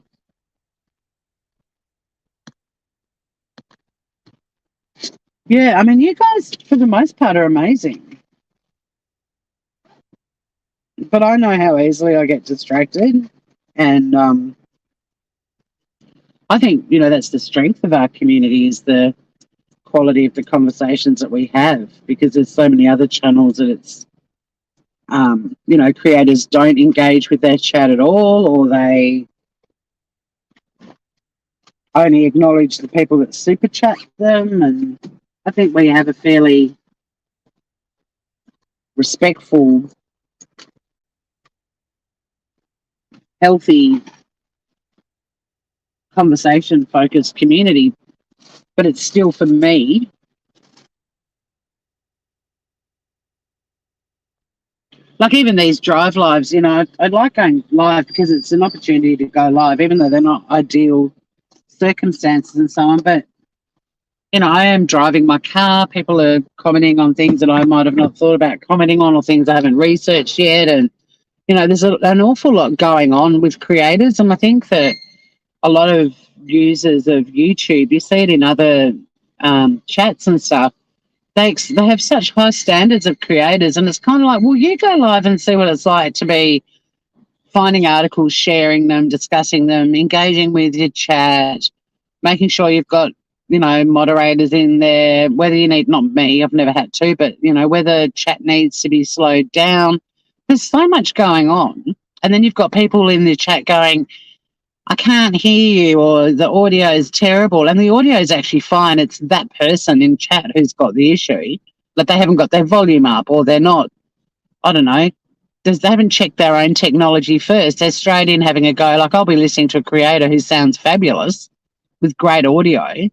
yeah, I mean, you guys for the most part are amazing, but I know how easily I get distracted, and I think that's the strength of our community is the quality of the conversations that we have, because there's so many other channels that it's creators don't engage with their chat at all, or they only acknowledge the people that super chat them. And I think we have a fairly respectful, healthy, conversation focused community, but it's still for me. Like even these drive lives, I'd like going live because it's an opportunity to go live, even though they're not ideal circumstances and so on. But I am driving my car. People are commenting on things that I might have not thought about commenting on, or things I haven't researched yet. And, there's an awful lot going on with creators. And I think that a lot of users of YouTube, you see it in other chats and stuff, they have such high standards of creators. And it's kind of like, well, you go live and see what it's like to be finding articles, sharing them, discussing them, engaging with your chat, making sure you've got moderators in there, whether you need, not me, I've never had to, but, whether chat needs to be slowed down. There's so much going on. And then you've got people in the chat going, I can't hear you, or the audio is terrible. And the audio is actually fine. It's that person in chat who's got the issue. Like they haven't got their volume up, or they're not, I don't know, they haven't checked their own technology first. They're straight in having a go. Like I'll be listening to a creator who sounds fabulous with great audio,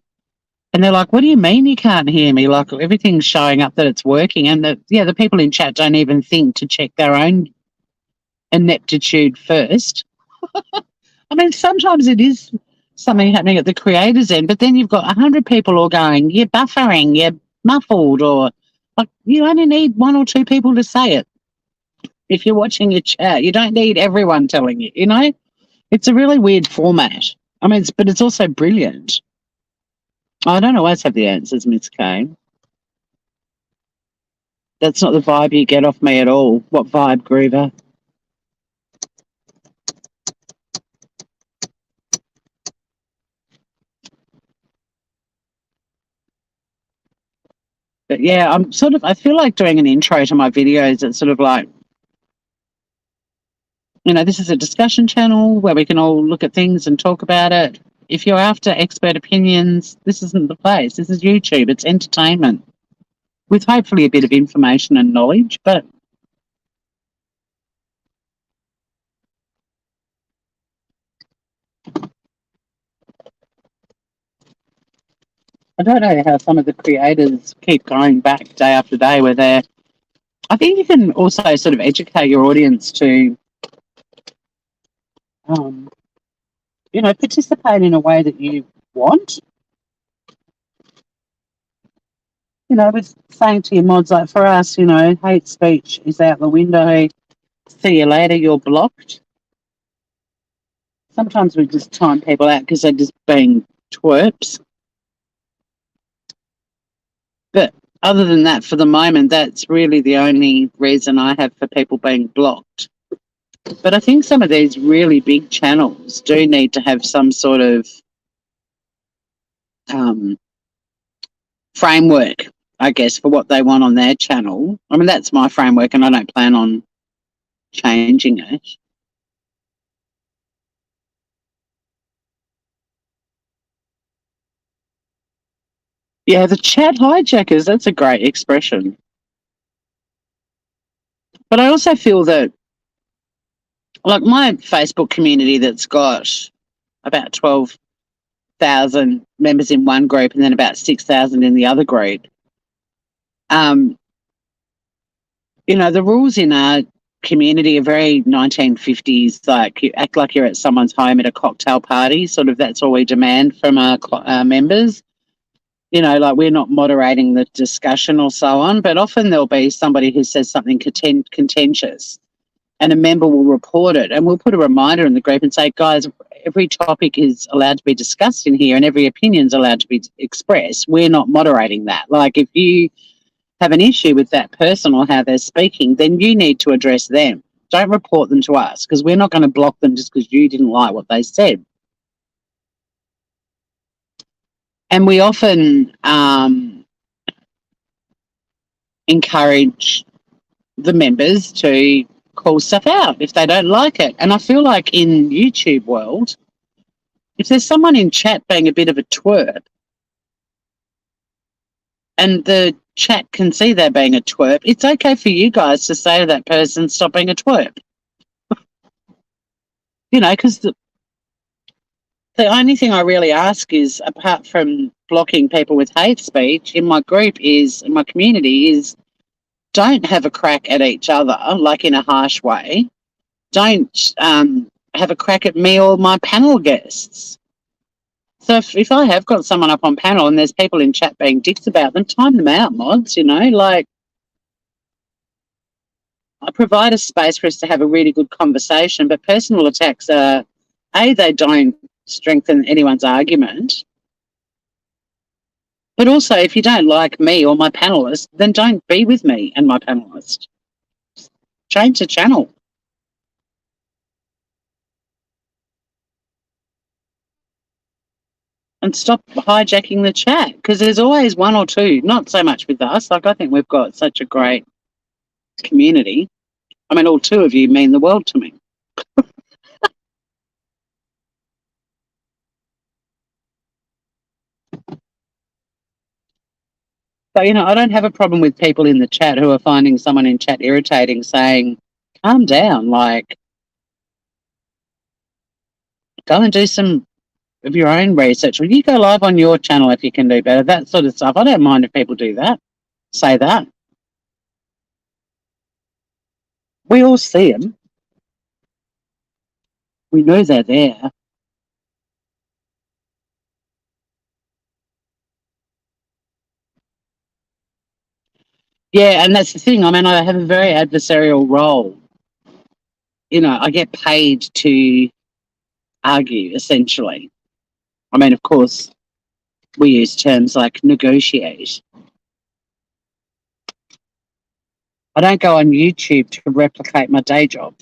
and they're like, what do you mean you can't hear me? Like everything's showing up that it's working. And the people in chat don't even think to check their own ineptitude first. I mean, sometimes it is something happening at the creator's end, but then you've got 100 people all going, you're buffering, you're muffled, or like you only need 1 or 2 people to say it. If you're watching your chat, you don't need everyone telling you, It's a really weird format. I mean, but it's also brilliant. I don't always have the answers, Miss Kay. That's not the vibe you get off me at all. What vibe, Groover? But yeah, I feel like doing an intro to my videos. It's sort of like, this is a discussion channel where we can all look at things and talk about it. if you're after expert opinions, this isn't the place. This is YouTube. It's entertainment with hopefully a bit of information and knowledge, but I don't know how some of the creators keep going back day after day where they're, I think you can also sort of educate your audience to, um, participate in a way that you want. With saying to your mods, like for us, hate speech is out the window. See you later, you're blocked. Sometimes we just time people out because they're just being twerps. But other than that, for the moment, that's really the only reason I have for people being blocked. But I think some of these really big channels do need to have some sort of framework, I guess, for what they want on their channel. I mean, that's my framework and I don't plan on changing it. Yeah, the chat hijackers, that's a great expression. But I also feel that, like my Facebook community that's got about 12,000 members in one group and then about 6,000 in the other group, the rules in our community are very 1950s, like you act like you're at someone's home at a cocktail party, sort of that's all we demand from our members. Like we're not moderating the discussion or so on, but often there'll be somebody who says something contentious and a member will report it and we'll put a reminder in the group and say, guys, every topic is allowed to be discussed in here and every opinion is allowed to be expressed. We're not moderating that. Like if you have an issue with that person or how they're speaking, then you need to address them. Don't report them to us because we're not going to block them just because you didn't like what they said. And we often encourage the members to call stuff out if they don't like it. And I feel like in YouTube world, if there's someone in chat being a bit of a twerp and the chat can see they're being a twerp, it's okay for you guys to say to that person, stop being a twerp. Because the only thing I really ask is, apart from blocking people with hate speech in my community, is don't have a crack at each other, like in a harsh way. Don't have a crack at me or my panel guests. So if I have got someone up on panel and there's people in chat being dicks about them, time them out, mods, like I provide a space for us to have a really good conversation, but personal attacks are, they don't strengthen anyone's argument. But also, if you don't like me or my panelist, then don't be with me and my panelist. Change the channel. And stop hijacking the chat, because there's always one or two, not so much with us. Like I think we've got such a great community. I mean, all two of you mean the world to me. So, I don't have a problem with people in the chat who are finding someone in chat irritating saying, calm down, like, go and do some of your own research. Or you go live on your channel if you can do better, that sort of stuff. I don't mind if people do that, say that. We all see them. We know they're there. Yeah, and that's the thing. I mean, I have a very adversarial role. I get paid to argue, essentially. I mean, of course, we use terms like negotiate. I don't go on YouTube to replicate my day job.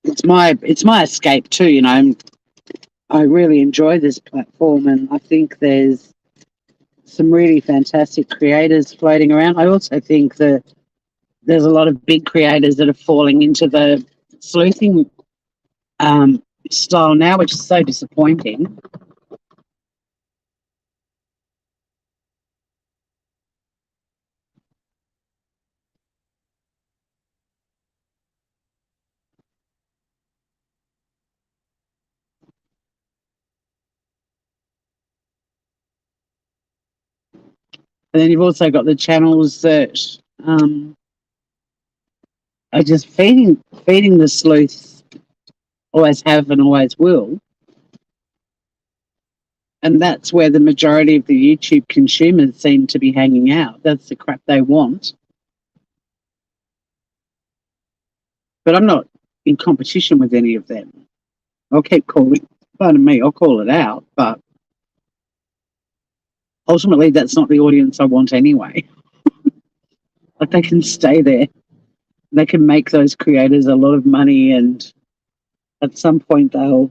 It's my escape too, I really enjoy this platform and I think there's some really fantastic creators floating around. I also think that there's a lot of big creators that are falling into the sleuthing style now, which is so disappointing. And then you've also got the channels that are just feeding the sleuths, always have and always will. And that's where the majority of the YouTube consumers seem to be hanging out. That's the crap they want. But I'm not in competition with any of them. I'll keep calling, pardon me, I'll call it out, but ultimately that's not the audience I want anyway. Like, they can stay there. They can make those creators a lot of money, and at some point they'll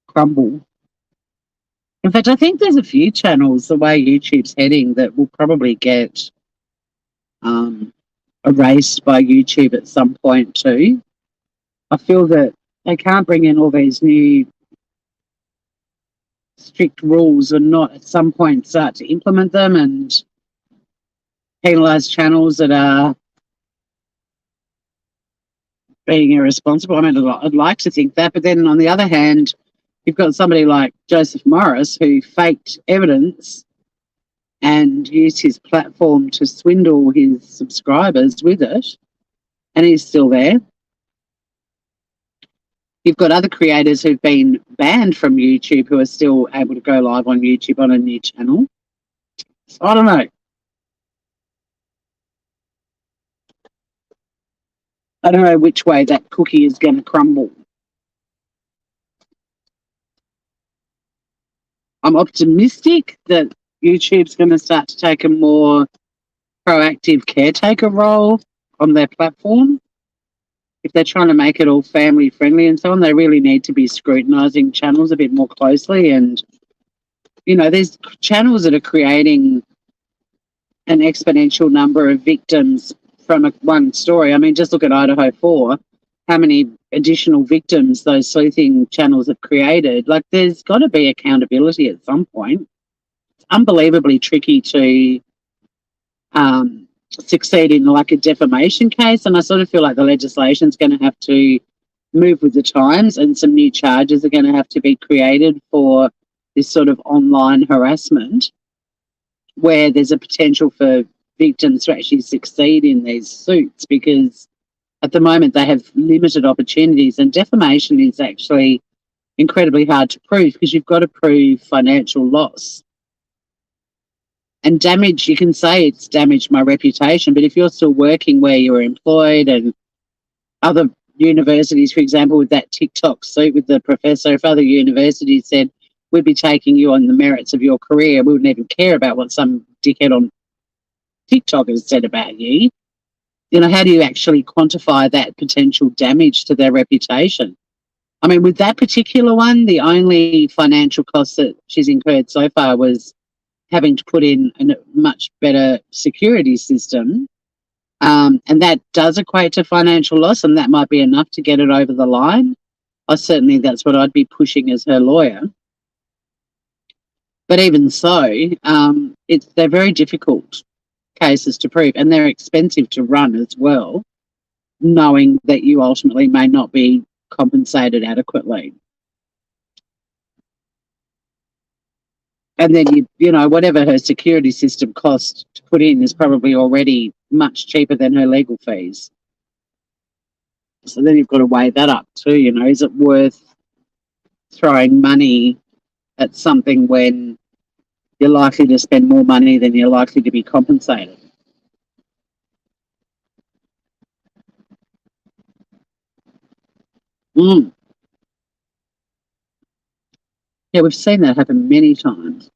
crumble. In fact, I think there's a few channels, the way YouTube's heading, that will probably get erased by YouTube at some point too. I feel that they can't bring in all these new strict rules and not at some point start to implement them and penalise channels that are being irresponsible. I mean, I'd like to think that, but then on the other hand, you've got somebody like Joseph Morris who faked evidence and used his platform to swindle his subscribers with it, and he's still there. You've got other creators who've been banned from YouTube who are still able to go live on YouTube on a new channel. So I don't know. I don't know which way that cookie is going to crumble. I'm optimistic that YouTube's going to start to take a more proactive caretaker role on their platform. If they're trying to make it all family friendly and so on, they really need to be scrutinising channels a bit more closely. And, you know, there's channels that are creating an exponential number of victims from one story. I mean, just look at Idaho 4, how many additional victims those sleuthing channels have created. Like, there's got to be accountability at some point. It's unbelievably tricky to succeed in like a defamation case, and I sort of feel like the legislation's going to have to move with the times, and some new charges are going to have to be created for this sort of online harassment, where there's a potential for victims to actually succeed in these suits, because at the moment they have limited opportunities, and defamation is actually incredibly hard to prove because you've got to prove financial loss. And damage, you can say it's damaged my reputation, but if you're still working where you're employed, and other universities, for example, with that TikTok suit with the professor, if other universities said, we'd be taking you on the merits of your career, we wouldn't even care about what some dickhead on TikTok has said about you. You know, how do you actually quantify that potential damage to their reputation? I mean, with that particular one, the only financial cost that she's incurred so far was having to put in a much better security system. And that does equate to financial loss, and that might be enough to get it over the line. Certainly that's what I'd be pushing as her lawyer. But even so, they're very difficult cases to prove, and they're expensive to run as well, knowing that you ultimately may not be compensated adequately. And then, you know, whatever her security system cost to put in is probably already much cheaper than her legal fees. So then you've got to weigh that up too, you know. Is it worth throwing money at something when you're likely to spend more money than you're likely to be compensated? Yeah, we've seen that happen many times.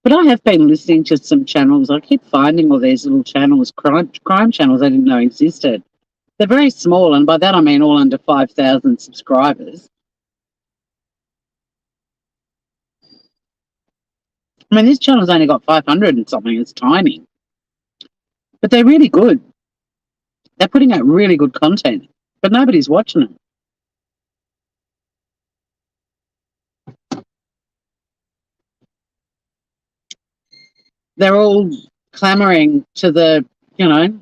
But I have been listening to some channels. I keep finding all these little channels, crime channels I didn't know existed. They're very small, and by that I mean all under 5,000 subscribers. I mean, this channel's only got 500 and something. It's tiny. But they're really good. They're putting out really good content, but nobody's watching it. They're all clamoring to the, you know,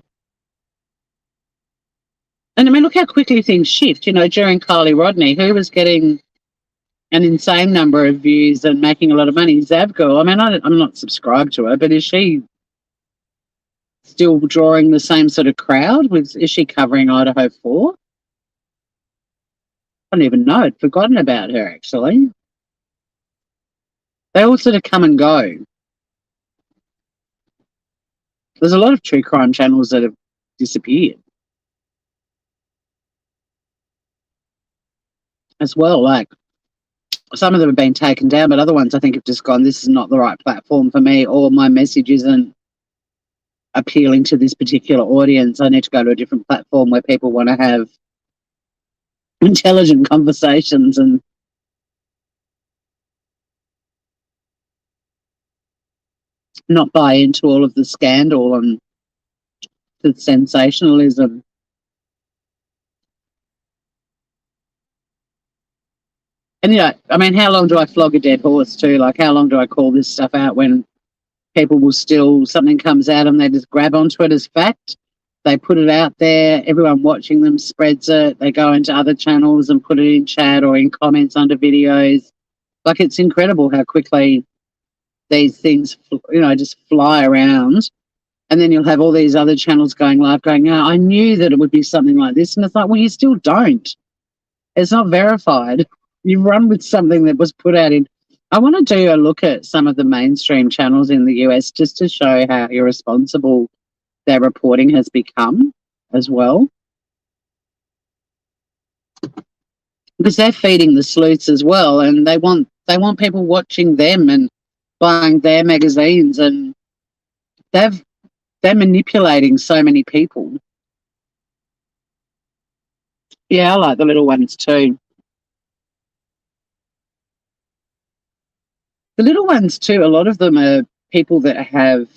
and I mean, look how quickly things shift. You know, during Kylie Rodney, who was getting an insane number of views and making a lot of money? Zavgirl. I mean, I'm not subscribed to her, but is she still drawing the same sort of crowd? Is she covering Idaho 4? I don't even know. I'd forgotten about her, actually. They all sort of come and go. There's a lot of true crime channels that have disappeared as well. Like, some of them have been taken down, but other ones I think have just gone, this is not the right platform for me, or my message isn't appealing to this particular audience. I need to go to a different platform where people want to have intelligent conversations and not buy into all of the scandal and the sensationalism. And, you know, I mean, how long do I flog a dead horse too? Like, how long do I call this stuff out when people will still, something comes out and they just grab onto it as fact? They put it out there, everyone watching them spreads it, they go into other channels and put it in chat or in comments under videos. Like, it's incredible how quickly these things, you know, just fly around. And then you'll have all these other channels going live going, oh, I knew that it would be something like this. And it's like, well, you still don't. It's not verified. You run with something that was put out in. I want to do a look at some of the mainstream channels in the US just to show how irresponsible their reporting has become as well. Because they're feeding the sleuths as well, and they want people watching them and buying their magazines, and they're manipulating so many people. Yeah, I like the little ones too. The little ones too, a lot of them are people that have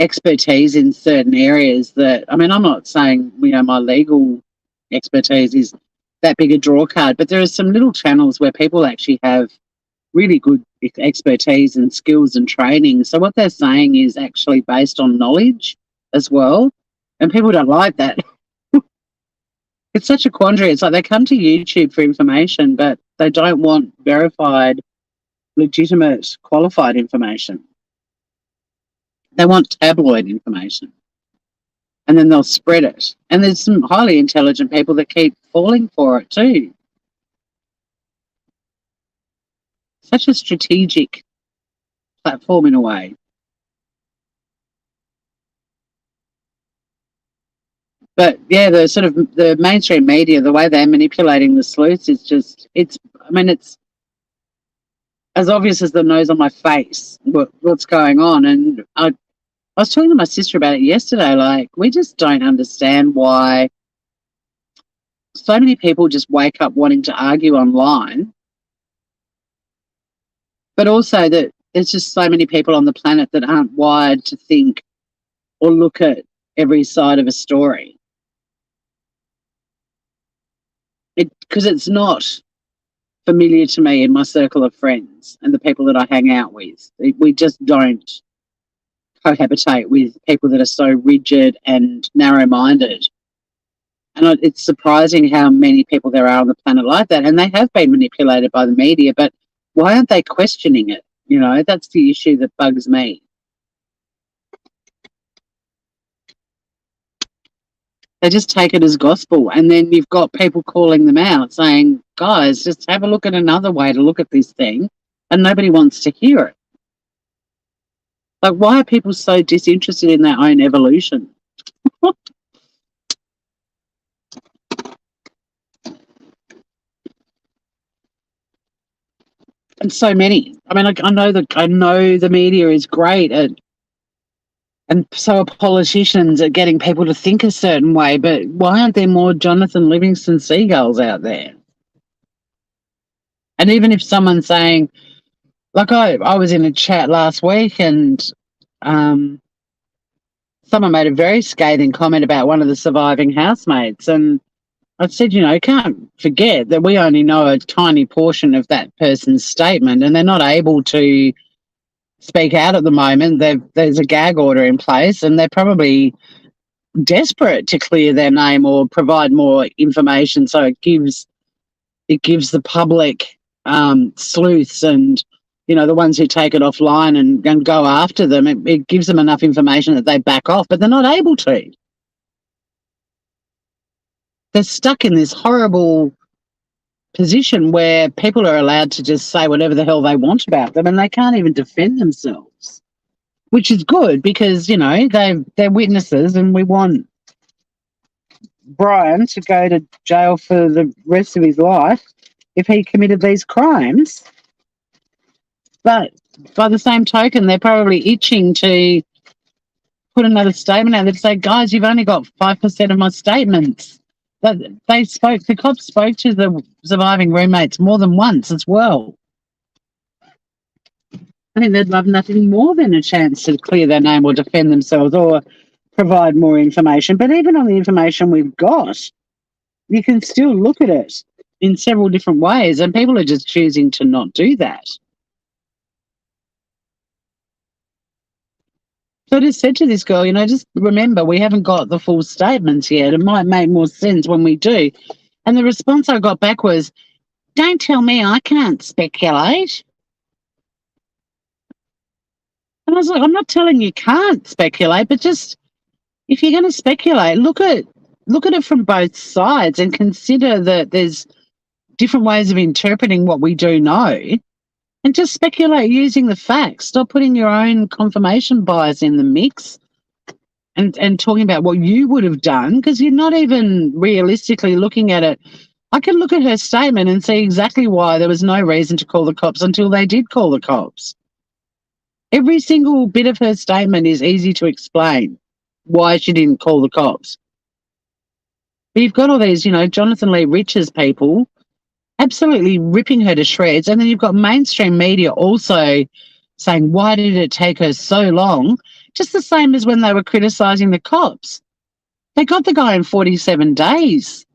expertise in certain areas that, I mean, I'm not saying, you know, my legal expertise is that big a draw card, but there are some little channels where people actually have really good expertise and skills and training. So what they're saying is actually based on knowledge as well. And people don't like that. It's such a quandary. It's like they come to YouTube for information, but they don't want verified, legitimate, qualified information. They want tabloid information. And then they'll spread it. And there's some highly intelligent people that keep falling for it too. Such a strategic platform in a way. But yeah, the mainstream media, the way they're manipulating the sleuths is just, it's as obvious as the nose on my face what's going on. And I was talking to my sister about it yesterday. Like, we just don't understand why so many people just wake up wanting to argue online, but also that there's just so many people on the planet that aren't wired to think or look at every side of a story. Because it's not familiar to me in my circle of friends and the people that I hang out with. We just don't cohabitate with people that are so rigid and narrow-minded. And it's surprising how many people there are on the planet like that. And they have been manipulated by the media, but why aren't they questioning it? You know, that's the issue that bugs me. They just take it as gospel. And then you've got people calling them out saying, guys, just have a look at another way to look at this thing. And nobody wants to hear it. Like, why are people so disinterested in their own evolution? And so many. I mean, like, I know the media is great at, and so are politicians at getting people to think a certain way, but why aren't there more Jonathan Livingston Seagulls out there? And even if someone's saying, Like I was in a chat last week and um, someone made a very scathing comment about one of the surviving housemates. And I said, can't forget that we only know a tiny portion of that person's statement and they're not able to speak out at the moment. There's a gag order in place and they're probably desperate to clear their name or provide more information so it gives the public sleuths and the ones who take it offline and go after them. It gives them enough information that they back off, but they're not able to. They're stuck in this horrible position where people are allowed to just say whatever the hell they want about them and they can't even defend themselves, which is good because they're witnesses and we want Brian to go to jail for the rest of his life if he committed these crimes. But by the same token, they're probably itching to put another statement out there to say, guys, you've only got 5% of my statements. But the cops spoke to the surviving roommates more than once as well. I think they'd love nothing more than a chance to clear their name or defend themselves or provide more information. But even on the information we've got, you can still look at it in several different ways, and people are just choosing to not do that. So I just said to this girl, just remember we haven't got the full statements yet. It might make more sense when we do. And the response I got back was, don't tell me I can't speculate. And I was like, I'm not telling you can't speculate, but just if you're going to speculate, look at it from both sides and consider that there's different ways of interpreting what we do know and just speculate using the facts. Stop putting your own confirmation bias in the mix and talking about what you would have done because you're not even realistically looking at it. I can look at her statement and see exactly why there was no reason to call the cops until they did call the cops. Every single bit of her statement is easy to explain why she didn't call the cops. But you've got all these, Jonathan Lee Rich's people absolutely ripping her to shreds. And then you've got mainstream media also saying, why did it take her so long? Just the same as when they were criticising the cops. They got the guy in 47 days.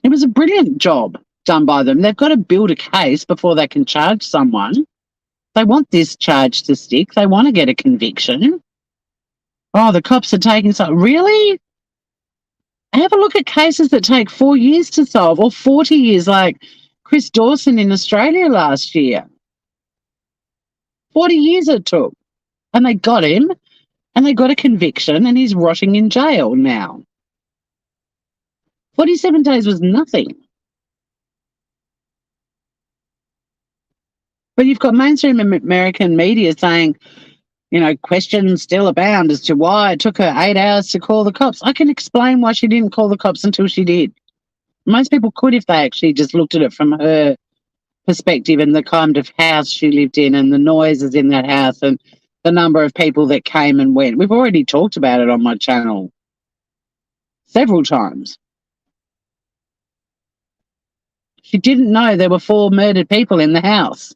It was a brilliant job done by them. They've got to build a case before they can charge someone. They want this charge to stick. They want to get a conviction. Oh, the cops are taking so. Really? Have a look at cases that take 4 years to solve or 40 years, like Chris Dawson in Australia last year. 40 years it took. And they got him and they got a conviction and he's rotting in jail now. 47 days was nothing. But you've got mainstream American media saying, questions still abound as to why it took her 8 hours to call the cops. I can explain why she didn't call the cops until she did. Most people could if they actually just looked at it from her perspective and the kind of house she lived in and the noises in that house and the number of people that came and went. We've already talked about it on my channel several times. She didn't know there were 4 murdered people in the house.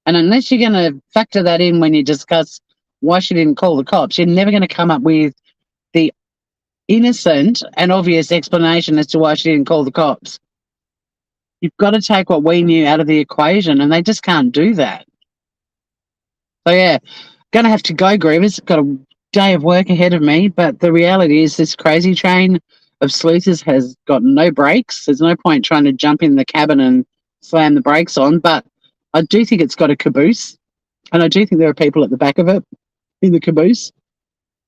And unless you're going to factor that in when you discuss why she didn't call the cops, you're never going to come up with the innocent and obvious explanation as to why she didn't call the cops. You've got to take what we knew out of the equation, and they just can't do that. So, yeah, going to have to go, Grievous. Got a day of work ahead of me, but the reality is this crazy train of sleuthers has got no brakes. There's no point trying to jump in the cabin and slam the brakes on, but I do think it's got a caboose, and I do think there are people at the back of it in the caboose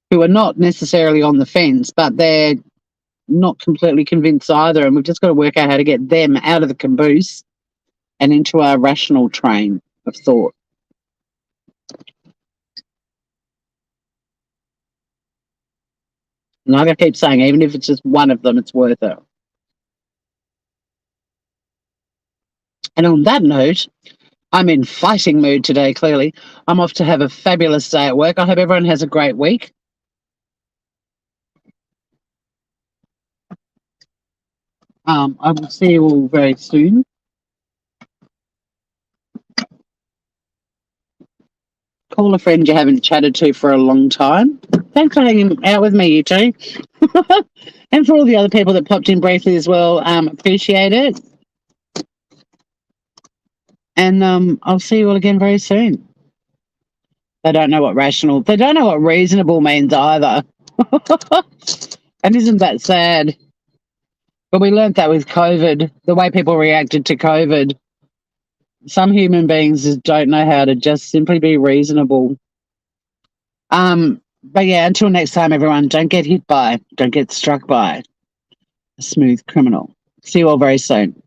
who are not necessarily on the fence, but they're not completely convinced either, and we've just got to work out how to get them out of the caboose and into our rational train of thought. And like I keep saying, even if it's just one of them, it's worth it. And on that note, I'm in fighting mood today, clearly. I'm off to have a fabulous day at work. I hope everyone has a great week. I will see you all very soon. Call a friend you haven't chatted to for a long time. Thanks for hanging out with me, you two. And for all the other people that popped in briefly as well, appreciate it. And I'll see you all again very soon. They don't know what reasonable means either. And isn't that sad? But we learnt that with COVID, the way people reacted to COVID. Some human beings just don't know how to just simply be reasonable. But yeah, until next time, everyone, don't get struck by a smooth criminal. See you all very soon.